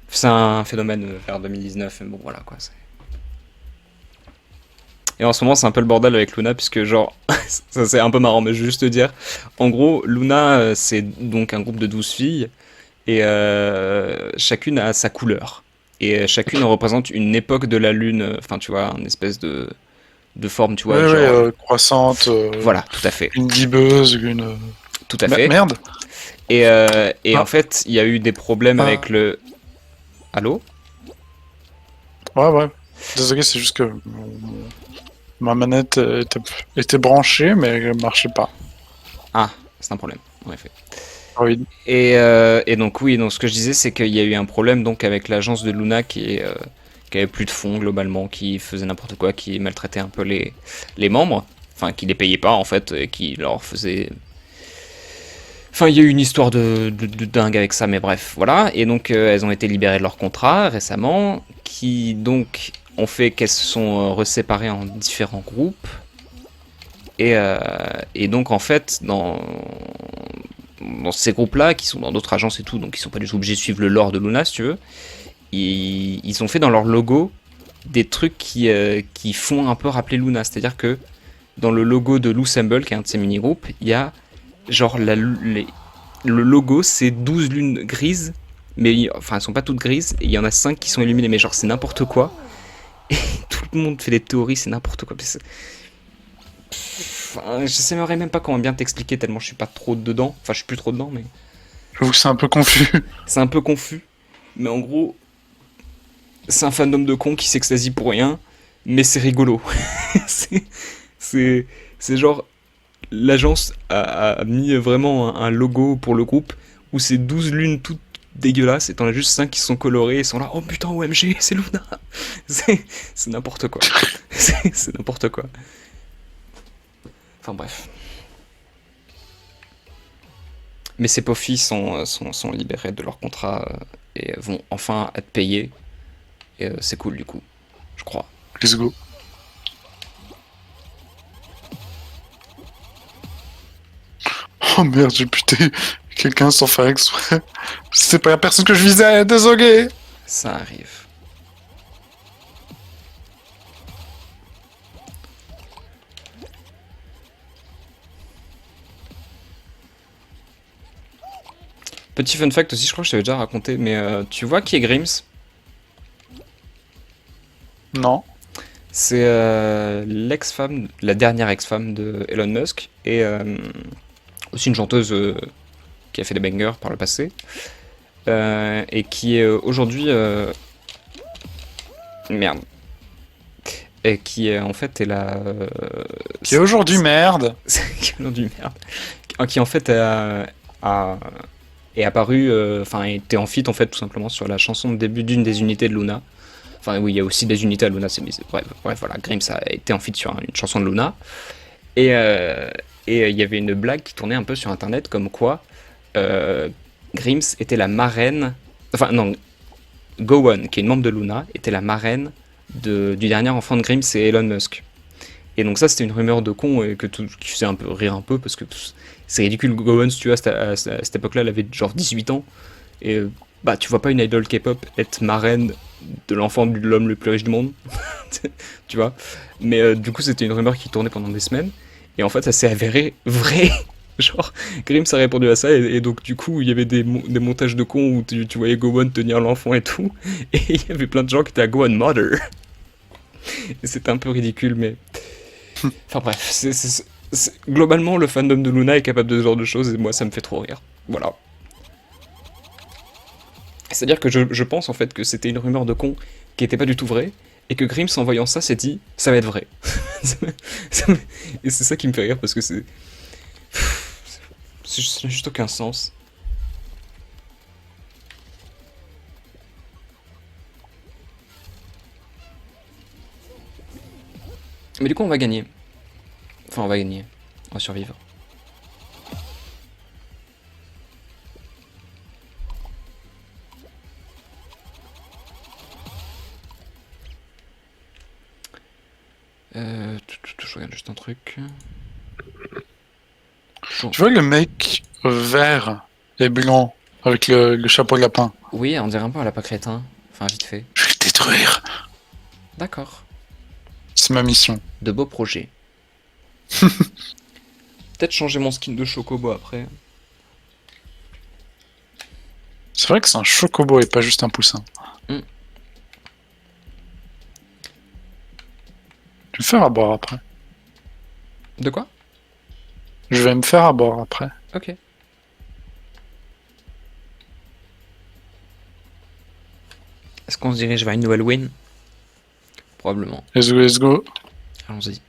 C'est un phénomène vers 2019, mais bon, voilà quoi. Et en ce moment, c'est un peu le bordel avec Luna, puisque genre. Ça, c'est un peu marrant, mais je vais juste te dire. En gros, Luna, c'est donc un groupe de 12 filles, et chacune a sa couleur. Et chacune représente une époque de la lune, enfin, tu vois, une espèce de forme, tu Ouais, vois, ouais, genre. Croissante, Voilà, tout à fait. une gibbeuse, Tout à fait. Merde. Et en Ah, fait, il y a eu des problèmes avec le. Allô? ouais, ouais. Désolé, c'est juste que ma manette était branchée, mais elle marchait pas. Ah, c'est un problème, en effet. Oui. Et donc oui, donc ce que je disais, c'est qu'il y a eu un problème donc avec l'agence de Luna qui avait plus de fonds globalement, qui faisait n'importe quoi, qui maltraitait un peu les membres, enfin qui les payait pas en fait, et qui leur faisait Enfin, il y a eu une histoire de dingue avec ça, mais bref, voilà. Et donc, elles ont été libérées de leur contrat récemment, qui donc ont fait qu'elles se sont reséparées en différents groupes. Et, euh, et donc, en fait, dans ces groupes-là, qui sont dans d'autres agences et tout, donc ils sont pas du tout obligés de suivre le lore de Luna, si tu veux, ils ont fait dans leur logo des trucs qui font un peu rappeler Luna. C'est-à-dire que dans le logo de Loossemble, qui est un de ces mini-groupes, il y a genre le logo, c'est 12 lunes grises, mais enfin, elles sont pas toutes grises, et il y en a 5 qui sont illuminées, mais genre, c'est n'importe quoi. Et tout le monde fait des théories, c'est n'importe quoi. Enfin, je sais même pas comment bien t'expliquer, tellement je suis pas trop dedans. Enfin, je suis plus trop dedans, mais J'avoue que c'est un peu confus. c'est un peu confus. Mais en gros, c'est un fandom de con qui s'extasie pour rien, mais c'est rigolo. c'est, c'est, c'est genre, l'agence a mis vraiment un logo pour le groupe où c'est 12 lunes toutes dégueulasses et t'en as juste 5 qui sont colorées et sont là, oh putain, OMG, c'est Luna. C'est n'importe quoi. C'est n'importe quoi. Enfin bref. Mais ces pauvres filles sont libérées de leur contrat et vont enfin être payées. Et c'est cool du coup, je crois. Let's go. Oh merde, j'ai buté quelqu'un sans faire exprès. C'est pas la personne que je visais, désolé. Ça arrive. Petit fun fact aussi, je crois que je t'avais déjà raconté, mais tu vois qui est Grims? Non. C'est l'ex-femme, la dernière ex-femme de Elon Musk, et aussi une chanteuse qui a fait des bangers par le passé, et qui est aujourd'hui... merde. Et qui est en fait est la... Qui est aujourd'hui merde. qui est aujourd'hui merde. Qui en fait est apparu, enfin était en feat en fait tout simplement sur la chanson de début d'une des unités de Luna. Enfin oui, il y a aussi des unités à Luna, bref, voilà, Grims a été en feat sur une chanson de Luna. Et il y avait une blague qui tournait un peu sur internet comme quoi Grims était la marraine. Enfin non, Gowon, qui est une membre de Luna, était la marraine du dernier enfant de Grims, c'est Elon Musk. Et donc ça c'était une rumeur de con et qui faisait un peu rire un peu parce que c'est ridicule. Gowon, si tu vois, à cette époque-là, elle avait genre 18 ans. Et bah tu vois pas une idol K-pop être marraine de l'enfant de l'homme le plus riche du monde. Tu vois. Mais du coup c'était une rumeur qui tournait pendant des semaines. Et en fait ça s'est avéré vrai. Genre, Grims a répondu à ça, et donc du coup, il y avait des montages de cons où tu voyais Gowon tenir l'enfant et tout, et il y avait plein de gens qui étaient à Gowon Mother. Et c'était un peu ridicule, mais. Enfin bref, globalement, le fandom de Luna est capable de ce genre de choses, et moi, ça me fait trop rire. Voilà. C'est-à-dire que je pense en fait que c'était une rumeur de con qui était pas du tout vraie, et que Grims, en voyant ça, s'est dit, ça va être vrai. Et c'est ça qui me fait rire, parce que c'est. Ça n'a juste aucun sens. Mais du coup, on va gagner. Enfin, on va gagner. On va survivre. Je regarde juste un truc. Bon. Tu vois le mec vert et blanc avec le chapeau de lapin. Oui, on dirait un peu un lapin crétin. Enfin, vite fait. Je vais le détruire. D'accord. C'est ma mission. De beaux projets. Peut-être changer mon skin de chocobo après. C'est vrai que c'est un chocobo et pas juste un poussin. Mm. Je vais me faire à boire après. De quoi? Je vais me faire à boire après. Ok. Est-ce qu'on se dirige vers une nouvelle win? Probablement. Let's go, let's go. Allons-y.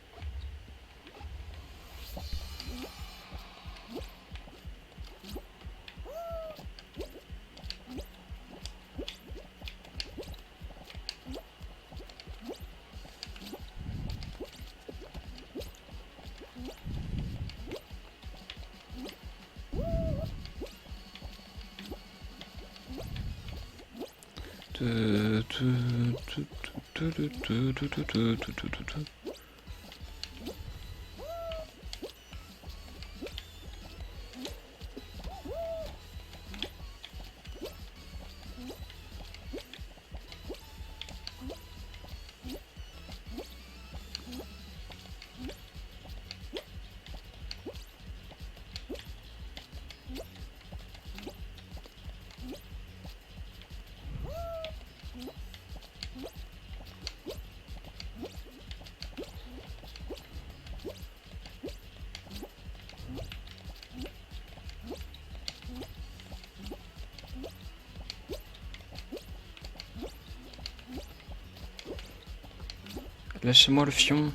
Lâchez-moi le fion.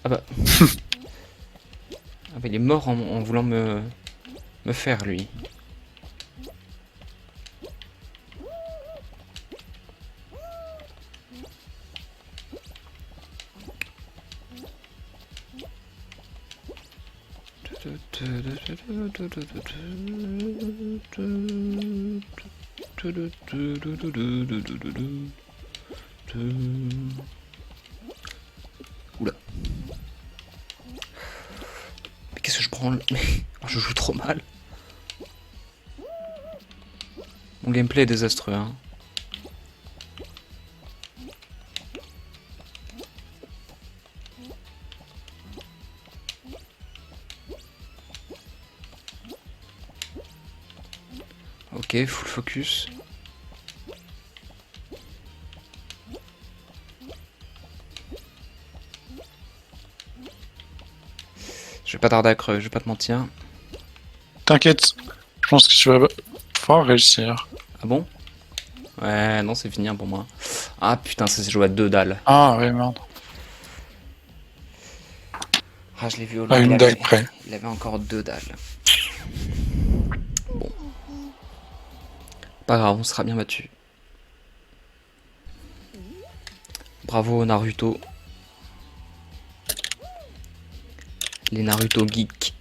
Ah bah. Ah bah il est mort en voulant me faire lui. Oula. Mais qu'est-ce que je prends? Oh, je joue trop mal. Mon gameplay est désastreux, hein. Ok, full focus. Je vais pas tarder à crever, je vais pas te mentir. T'inquiète, je pense que tu vas pouvoir réussir. Ah bon? Ouais, non, c'est fini hein, pour moi. Ah putain, ça s'est joué à 2 dalles. Ah ouais, merde. Ah, je l'ai vu au À loin, une dalle près. il avait encore 2 dalles. Bon. Pas grave, on sera bien battu. Bravo Naruto. Les Naruto geeks.